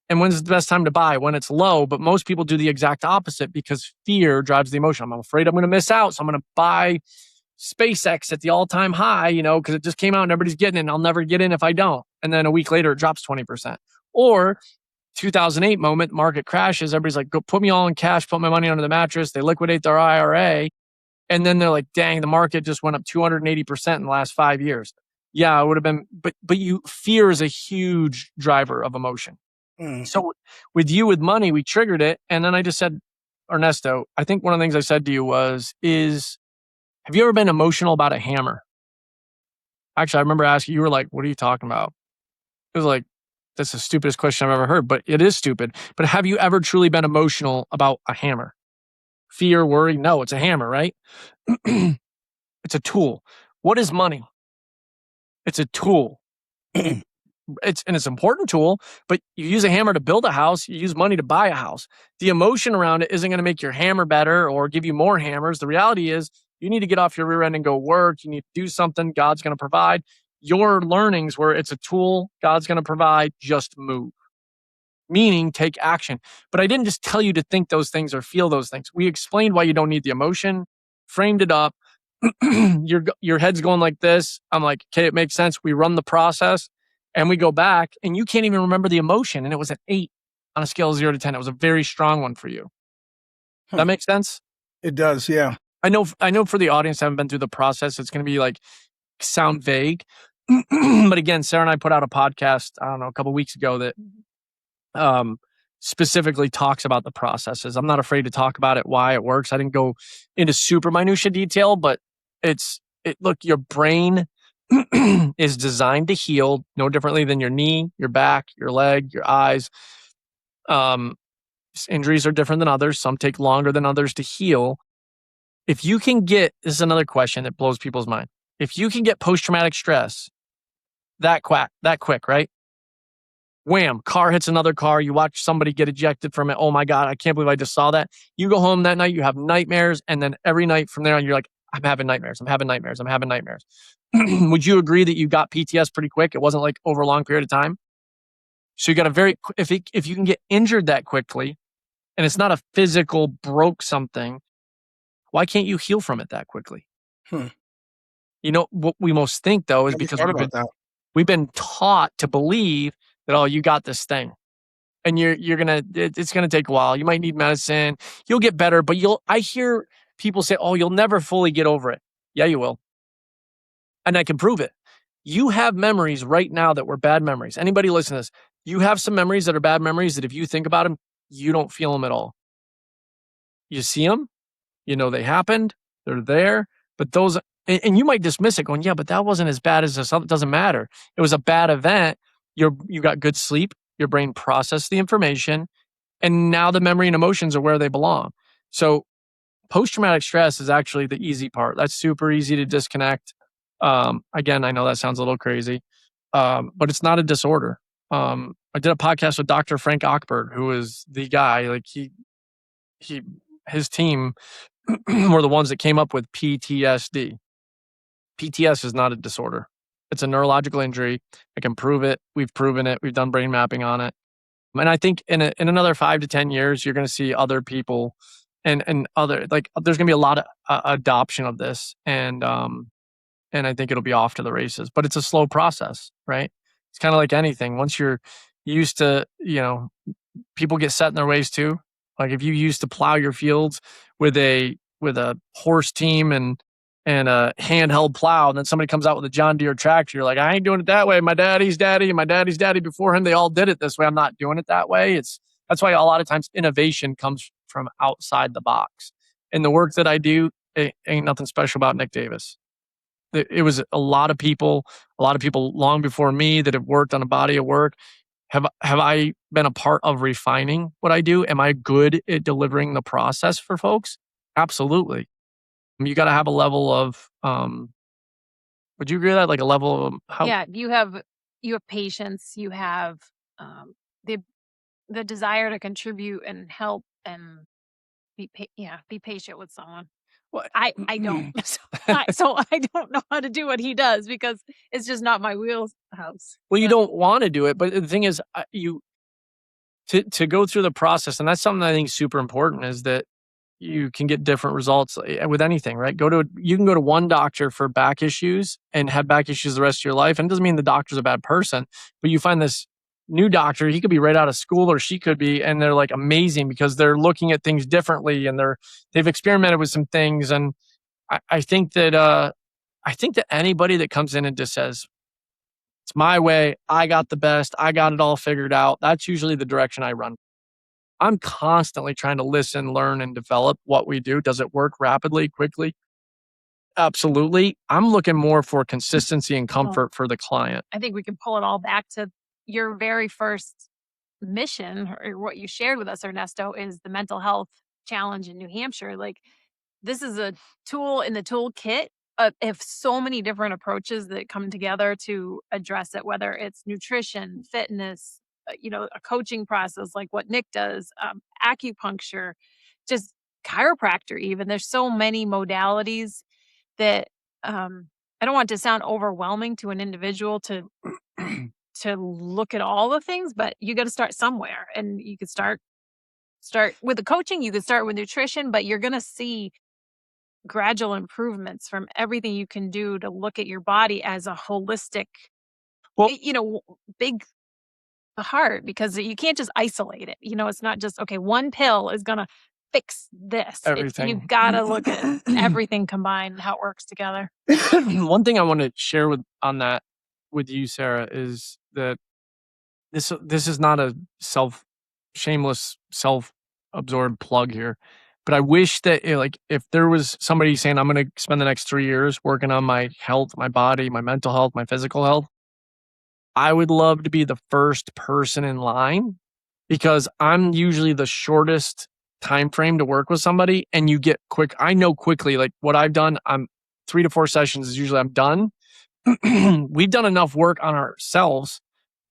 And when's the best time to buy? When it's low. But most people do the exact opposite because fear drives the emotion. I'm afraid I'm going to miss out. So I'm going to buy SpaceX at the all-time high, because it just came out and everybody's getting it and I'll never get in if I don't. And then a week later, it drops 20%. Or 2008 moment, market crashes. Everybody's like, go put me all in cash, put my money under the mattress. They liquidate their IRA. And then they're like, dang, the market just went up 280% in the last 5 years. Yeah, it would have been, but fear is a huge driver of emotion. Mm. So with money, we triggered it. And then I just said, Ernesto, I think one of the things I said to you have you ever been emotional about a hammer? Actually, I remember asking, you were like, what are you talking about? It was like, that's the stupidest question I've ever heard, but it is stupid. But have you ever truly been emotional about a hammer? Fear, worry? No, it's a hammer, right? It's a tool. What is money? It's a tool. It's an important tool, but you use a hammer to build a house, you use money to buy a house. The emotion around it isn't going to make your hammer better or give you more hammers. The reality is you need to get off your rear end and go work. You need to do something. God's going to provide. Your learnings where it's a tool, God's going to provide, just move. Meaning take action. But I didn't just tell you to think those things or feel those things. We explained why you don't need the emotion, framed it up. Your head's going like this. I'm like, okay, it makes sense. We run the process and we go back and you can't even remember the emotion. And it was an 8 on a scale of 0 to 10. It was a very strong one for you. That makes sense? It does, yeah. I know for the audience that haven't been through the process, it's going to be like sound vague. But again, Sarah and I put out a podcast, I don't know, a couple of weeks ago that specifically talks about the processes. I'm not afraid to talk about it, why it works. I didn't go into super minutia detail, but look, your brain is designed to heal no differently than your knee, your back, your leg, your eyes. Injuries are different than others. Some take longer than others to heal. If you can get, this is another question that blows people's mind. If you can get post-traumatic stress that quick, right? Wham, car hits another car. You watch somebody get ejected from it. Oh my God, I can't believe I just saw that. You go home that night, you have nightmares. And then every night from there on, you're like, I'm having nightmares. Would you agree that you got PTSD pretty quick? It wasn't like over a long period of time. So you got if you can get injured that quickly and it's not a physical broke something, why can't you heal from it that quickly? You know, what we most think though is because we've been taught to believe that, oh, you got this thing and it's going to take a while. You might need medicine. You'll get better, but I hear people say, oh, you'll never fully get over it. Yeah, you will. And I can prove it. You have memories right now that were bad memories. Anybody listen to this? You have some memories that are bad memories that if you think about them, you don't feel them at all. You see them, you know they happened, they're there, but those, and you might dismiss it going, yeah, but that wasn't as bad as this. It doesn't matter. It was a bad event. You got good sleep. Your brain processed the information, and now the memory and emotions are where they belong. So post-traumatic stress is actually the easy part. That's super easy to disconnect. Again, I know that sounds a little crazy, but it's not a disorder. I did a podcast with Dr. Frank Ochberg, who is the guy, like his team were the ones that came up with PTSD. PTSD is not a disorder. It's a neurological injury. I can prove it. We've proven it. We've done brain mapping on it. And I think in another 5 to 10 years, you're going to see other people and other, like, there's going to be a lot of adoption of this. And I think it'll be off to the races, but it's a slow process, right? It's kind of like anything. Once you're used to, people get set in their ways too. Like if you used to plow your fields with a horse team and a handheld plow, and then somebody comes out with a John Deere tractor, you're like, I ain't doing it that way. My daddy's daddy and my daddy's daddy before him, they all did it this way. I'm not doing it that way. That's why a lot of times innovation comes from outside the box. And the work that I do, it ain't nothing special about Nick Davis. It was a lot of people long before me that have worked on a body of work. Have I been a part of refining what I do? Am I good at delivering the process for folks? Absolutely. You got to have a level of, would you agree with that? Like a level of how? Yeah, you have patience. You have the desire to contribute and help and be patient with someone. What? I don't. So I don't know how to do what he does because it's just not my wheelhouse. Well, you don't want to do it, but the thing is, to go through the process, and that's something that I think is super important, is that you can get different results with anything, right? You can go to one doctor for back issues and have back issues the rest of your life. And it doesn't mean the doctor's a bad person, but you find this new doctor, he could be right out of school or she could be, and they're like amazing because they're looking at things differently and they've experimented with some things. And I think that anybody that comes in and just says, It's my way. I got the best. I got it all figured out. That's usually the direction I run. I'm constantly trying to listen, learn, and develop what we do. Does it work rapidly, quickly? Absolutely. I'm looking more for consistency and comfort for the client. I think we can pull it all back to your very first mission, or what you shared with us, Ernesto, is the mental health challenge in New Hampshire. Like, this is a tool in the toolkit of so many different approaches that come together to address it, whether it's nutrition, fitness, a coaching process like what Nick does, acupuncture, just chiropractor, even. There's so many modalities that I don't want it to sound overwhelming to an individual to look at all the things, but you got to start somewhere. And you could start with the coaching, you could start with nutrition, but you're going to see gradual improvements from everything you can do to look at your body as a holistic, Well, big heart, because you can't just isolate it. It's not just, okay, one pill is going to fix this. everything. You've got to look at everything combined and how it works together. One thing I want to share on that with you, Sarah, is that this is not a shameless, self-absorbed plug here, but I wish that if there was somebody saying, I'm going to spend the next 3 years working on my health, my body, my mental health, my physical health, I would love to be the first person in line, because I'm usually the shortest time frame to work with somebody, and you get quick. I know quickly, like what I've done, I'm 3 to 4 sessions is usually I'm done. We've done enough work on ourselves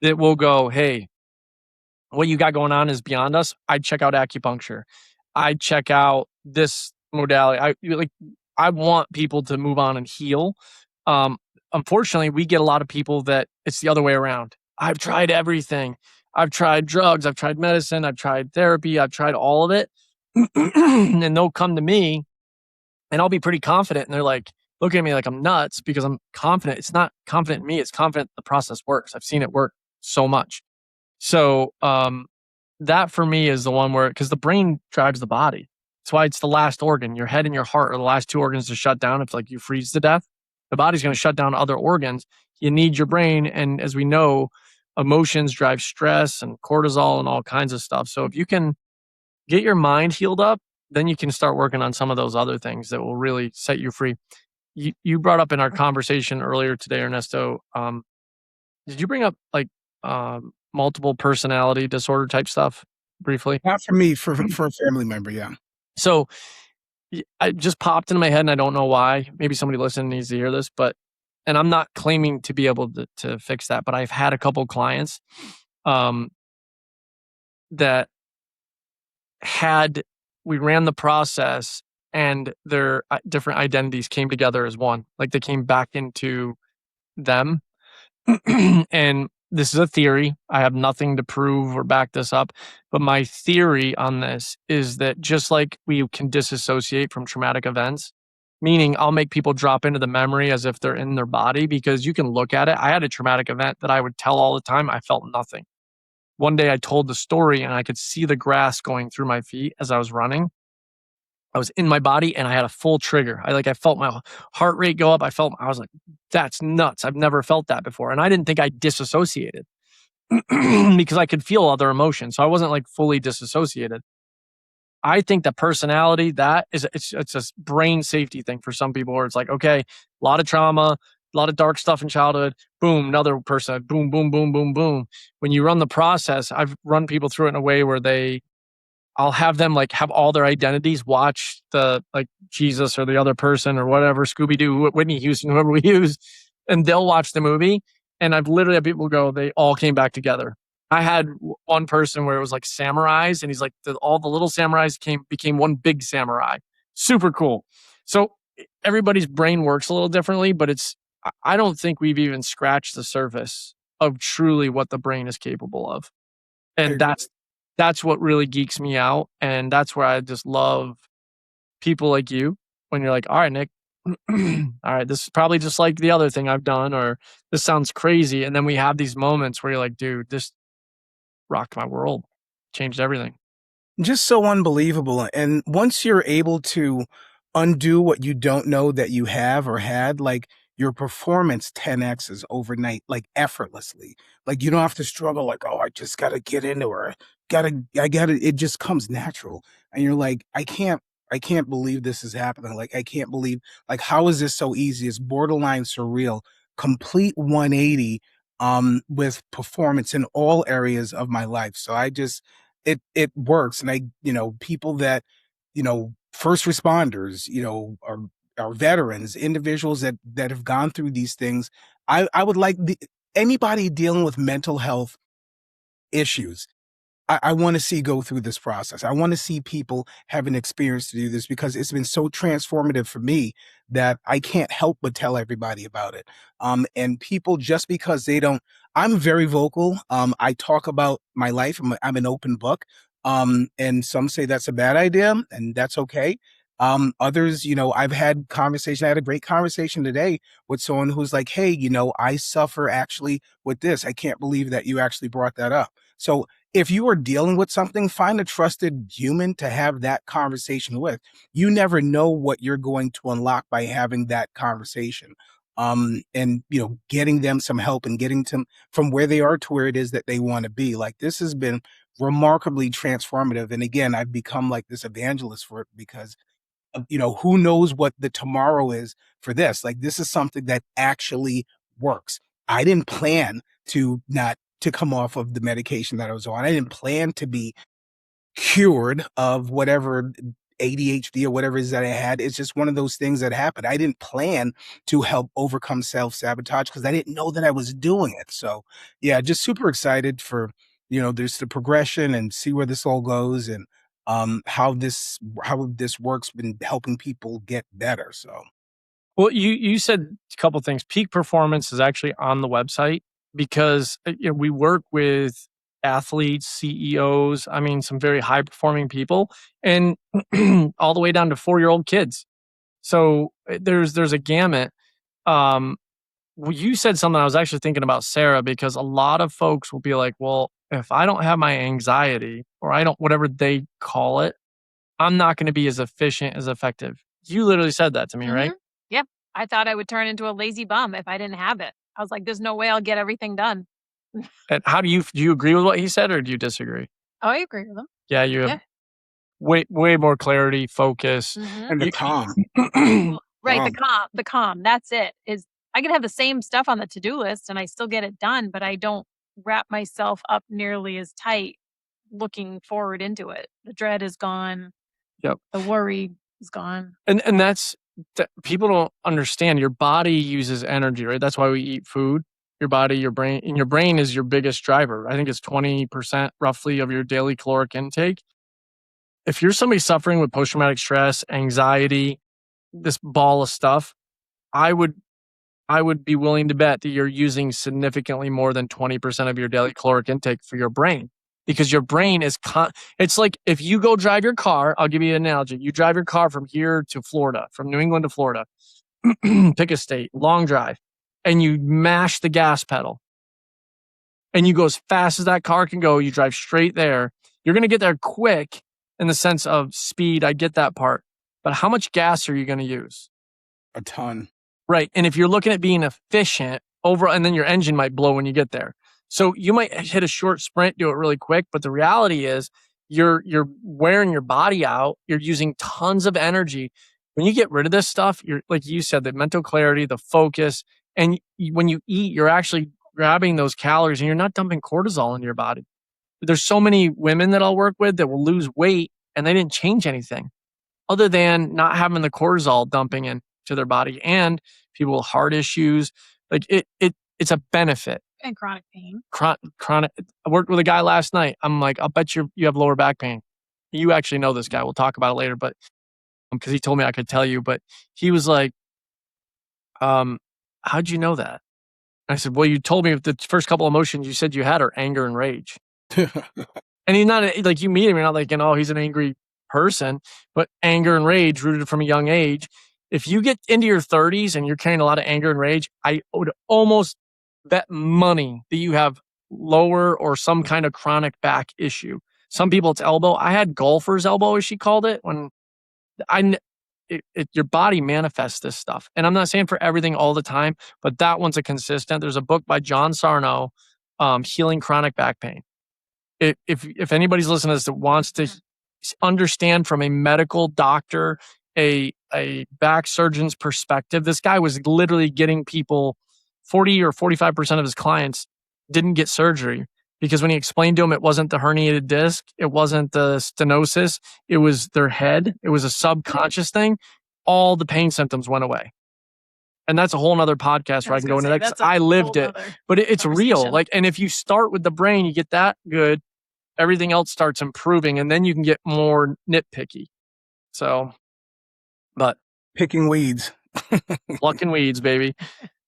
that we'll go, hey, what you got going on is beyond us. I'd check out acupuncture. I'd check out this modality. I want people to move on and heal. Unfortunately, we get a lot of people that it's the other way around. I've tried everything. I've tried drugs. I've tried medicine. I've tried therapy. I've tried all of it. And they'll come to me and I'll be pretty confident. And they're like, looking at me like I'm nuts because I'm confident. It's not confident in me. It's confident the process works. I've seen it work so much. So that for me is the one where, because the brain drives the body. That's why it's the last organ. Your head and your heart are the last 2 organs to shut down. If you freeze to death, the body's going to shut down other organs. You need your brain. And as we know, emotions drive stress and cortisol and all kinds of stuff. So if you can get your mind healed up, then you can start working on some of those other things that will really set you free. You brought up in our conversation earlier today, Ernesto, did you bring up multiple personality disorder type stuff briefly? Not for me, for a family member, yeah. So I just popped into my head and I don't know why. Maybe somebody listening needs to hear this, and I'm not claiming to be able to fix that, but I've had a couple clients that we ran the process and their different identities came together as one. Like they came back into them. And this is a theory. I have nothing to prove or back this up. But my theory on this is that just like we can disassociate from traumatic events, meaning I'll make people drop into the memory as if they're in their body, because you can look at it. I had a traumatic event that I would tell all the time. I felt nothing. One day I told the story and I could see the grass going through my feet as I was running. I was in my body and I had a full trigger. I felt my heart rate go up. I was like, that's nuts. I've never felt that before. And I didn't think I disassociated because I could feel other emotions. So I wasn't fully disassociated. I think the personality, it's a brain safety thing for some people, where it's like, okay, a lot of trauma, a lot of dark stuff in childhood, boom, another person, boom, boom, boom, boom, boom. When you run the process, I've run people through it in a way where I'll have them have all their identities, watch the Jesus or the other person or whatever, Scooby-Doo, Whitney Houston, whoever we use, and they'll watch the movie. And I've literally had people go, they all came back together. I had one person where it was samurais, and he's all the little samurais became one big samurai. Super cool. So everybody's brain works a little differently, but I don't think we've even scratched the surface of truly what the brain is capable of. And that's what really geeks me out. And that's where I just love people like you, when you're like, all right, Nick, all right, this is probably just like the other thing I've done, or this sounds crazy. And then we have these moments where you're like, dude, this rocked my world, changed everything. Just so unbelievable. And once you're able to undo what you don't know that you have or had, your performance 10x's overnight, like effortlessly. Like you don't have to struggle like, oh, I just gotta get into her. I gotta, it just comes natural. And you're like, I can't believe this is happening. Like, I can't believe, like, how is this so easy? It's borderline surreal, complete 180 with performance in all areas of my life. So I just, it works. And I, people that, first responders, are veterans, individuals that have gone through these things. I would like anybody dealing with mental health issues. I want to see go through this process. I want to see people have an experience to do this because it's been so transformative for me that I can't help but tell everybody about it. And people, just because they don't, I'm very vocal. I talk about my life. I'm an open book. And some say that's a bad idea, and that's okay. Others, I've had conversation. I had a great conversation today with someone who's like, hey, I suffer actually with this. I can't believe that you actually brought that up. So if you are dealing with something, find a trusted human to have that conversation with. You never know what you're going to unlock by having that conversation. And getting them some help and getting them from where they are to where it is that they want to be. Like, this has been remarkably transformative. And again, I've become like this evangelist for it because who knows what the tomorrow is for this. Like, this is something that actually works. I didn't plan to come off of the medication that I was on. I didn't plan to be cured of whatever ADHD or whatever it is that I had. It's just one of those things that happened. I didn't plan to help overcome self-sabotage because I didn't know that I was doing it. So yeah, just super excited for, there's the progression and see where this all goes and how this works been helping people get better. So Well, you said a couple things. Peak Performance is actually on the website because we work with athletes, CEOs, I mean, some very high performing people, and all the way down to 4-year-old kids. So there's a gamut. Well, you said something I was actually thinking about, Sarah, because a lot of folks will be like, well, if I don't have my anxiety or I don't, whatever they call it, I'm not going to be as efficient, as effective. You literally said that to me, right? Yep. I thought I would turn into a lazy bum if I didn't have it. I was like, there's no way I'll get everything done. And how do you agree with what he said, or do you disagree? Oh, I agree with him. Yeah, you have Yeah. way more clarity, focus. and the calm. Right. Calm. The calm. That's it. Is I can have the same stuff on the to-do list and I still get it done, but I don't wrap myself up nearly as tight looking forward into it. The dread is gone. Yep. The worry is gone. And that's people don't understand. Your body uses energy, right? That's why we eat food. Your body, your brain, and your brain is your biggest driver. I think it's 20% roughly of your daily caloric intake. If you're somebody suffering with post-traumatic stress, anxiety, this ball of stuff, I would be willing to bet that you're using significantly more than 20% of your daily caloric intake for your brain, because your brain is it's like if you go drive your car, I'll give you an analogy. You drive your car from here to Florida, from New England to Florida, pick a state, long drive, and you mash the gas pedal and you go as fast as that car can go. You drive straight there. You're going to get there quick in the sense of speed. I get that part. But how much gas are you going to use? A ton. Right. And if you're looking at being efficient and then your engine might blow when you get there. So you might hit a short sprint, do it really quick. But the reality is you're wearing your body out. You're using tons of energy. When you get rid of this stuff, you're, like you said, the mental clarity, the focus, and when you eat, you're actually grabbing those calories and you're not dumping cortisol into your body. There's so many women that I'll work with that will lose weight and they didn't change anything other than not having the cortisol dumping into their body. And people with heart issues, like it's a benefit. And chronic pain. Chronic. I worked with a guy last night. I'm like, I'll bet you have lower back pain. You actually know this guy. We'll talk about it later, but because he told me I could tell you, but he was like, how'd you know that? I said, well, you told me the first couple emotions you said you had are anger and rage. And he's not like, you meet him, you're not like, he's an angry person, but anger and rage rooted from a young age. If you get into your 30s and you're carrying a lot of anger and rage, I would almost bet money that you have lower or some kind of chronic back issue. Some people it's elbow. I had golfer's elbow, as she called it, when your body manifests this stuff. And I'm not saying for everything all the time, but that one's a consistent. There's a book by John Sarno, Healing Chronic Back Pain. If anybody's listening to this that wants to understand from a medical doctor, a back surgeon's perspective, this guy was literally getting people, 40 or 45% of his clients didn't get surgery because when he explained to them, it wasn't the herniated disc, it wasn't the stenosis, it was their head, it was a subconscious thing. All the pain symptoms went away. And that's a whole nother podcast where I can go into that 'cause I lived it, but it's real. Like, and if you start with the brain, you get that good, everything else starts improving, and then you can get more nitpicky. So, but Picking weeds. plucking weeds, baby.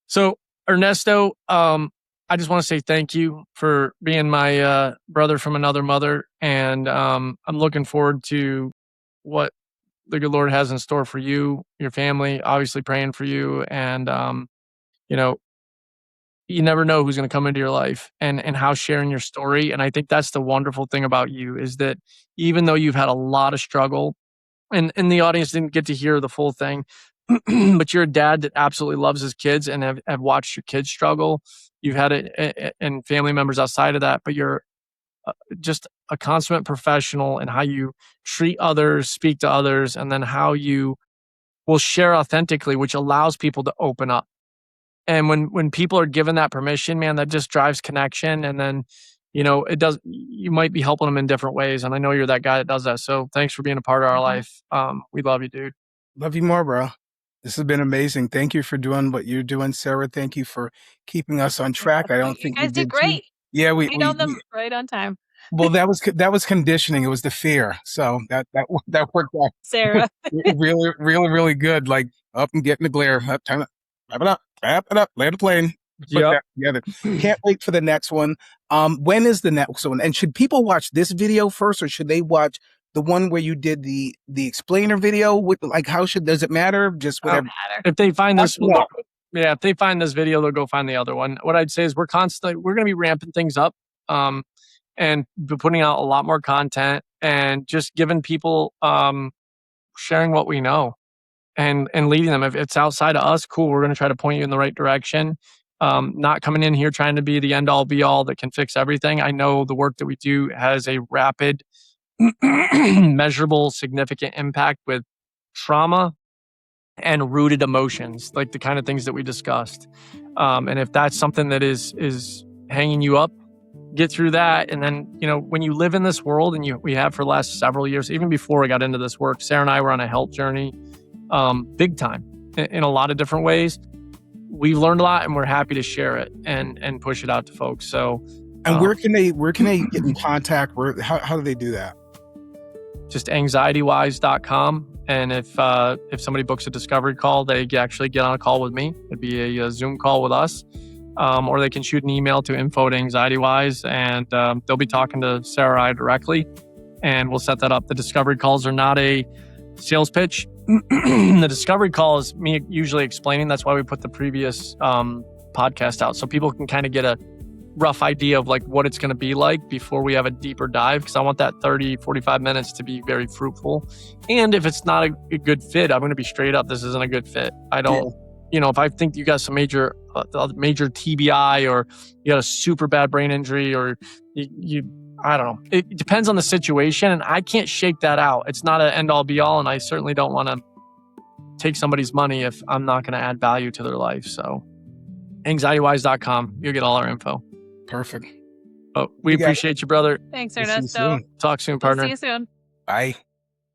So Ernesto, I just want to say thank you for being my brother from another mother. And I'm looking forward to what the good Lord has in store for you, your family, obviously praying for you. And, you know, you never know who's going to come into your life and how sharing your story. And I think that's the wonderful thing about you is that even though you've had a lot of struggle and the audience didn't get to hear the full thing, but you're a dad that absolutely loves his kids and have watched your kids struggle. You've had it and family members outside of that, but you're just a consummate professional in how you treat others, speak to others, and then how you will share authentically, which allows people to open up. And when people are given that permission, man, that just drives connection. And then, you might be helping them in different ways. And I know you're that guy that does that. So thanks for being a part of our life. We love you, dude. Love you more, bro. This has been amazing. Thank you for doing what you're doing, Sarah. Thank you for keeping us on track. I don't think you guys did great. Yeah, we on them right on time. Well, that was conditioning. It was the fear. So that worked out. Sarah. really, really, really good. Like up and getting the glare. Up, time to wrap it up, land the plane. Put that together. Can't wait for the next one. When is the next one? And should people watch this video first, or should they watch the one where you did the explainer video? Like, does it matter? Just whatever. If they find this, if they find this video, they'll go find the other one. What I'd say is we're going to be ramping things up, and be putting out a lot more content and just giving people, sharing what we know and leading them. If it's outside of us, cool. We're going to try to point you in the right direction. Not coming in here trying to be the end all be all that can fix everything. I know the work that we do has a rapid, measurable, significant impact with trauma and rooted emotions, like the kind of things that we discussed. And if that's something that is hanging you up, get through that. And then, when you live in this world, and we have for the last several years, even before I got into this work, Sarah and I were on a health journey, big time in a lot of different ways. We've learned a lot, and we're happy to share it and push it out to folks. So, and where can they get in contact? How do they do that? Just anxietywise.com. And if somebody books a discovery call, they actually get on a call with me. It'd be a Zoom call with us. Or they can shoot an email to info@anxietywise, and they'll be talking to Sarah or I directly, and we'll set that up. The discovery calls are not a sales pitch. The discovery call is me usually explaining. That's why we put the previous podcast out, so people can kind of get a rough idea of like what it's going to be like before we have a deeper dive, because I want that 30, 45 minutes to be very fruitful. And if it's not a good fit, I'm going to be straight up. This isn't a good fit. I don't, if I think you got some major TBI, or you got a super bad brain injury, or I don't know. It depends on the situation, and I can't shake that out. It's not an end all be all, and I certainly don't want to take somebody's money if I'm not going to add value to their life. So anxietywise.com, you'll get all our info. Perfect. But we appreciate you, brother. Thanks, Ernesto. Talk soon, partner. See you soon. Bye.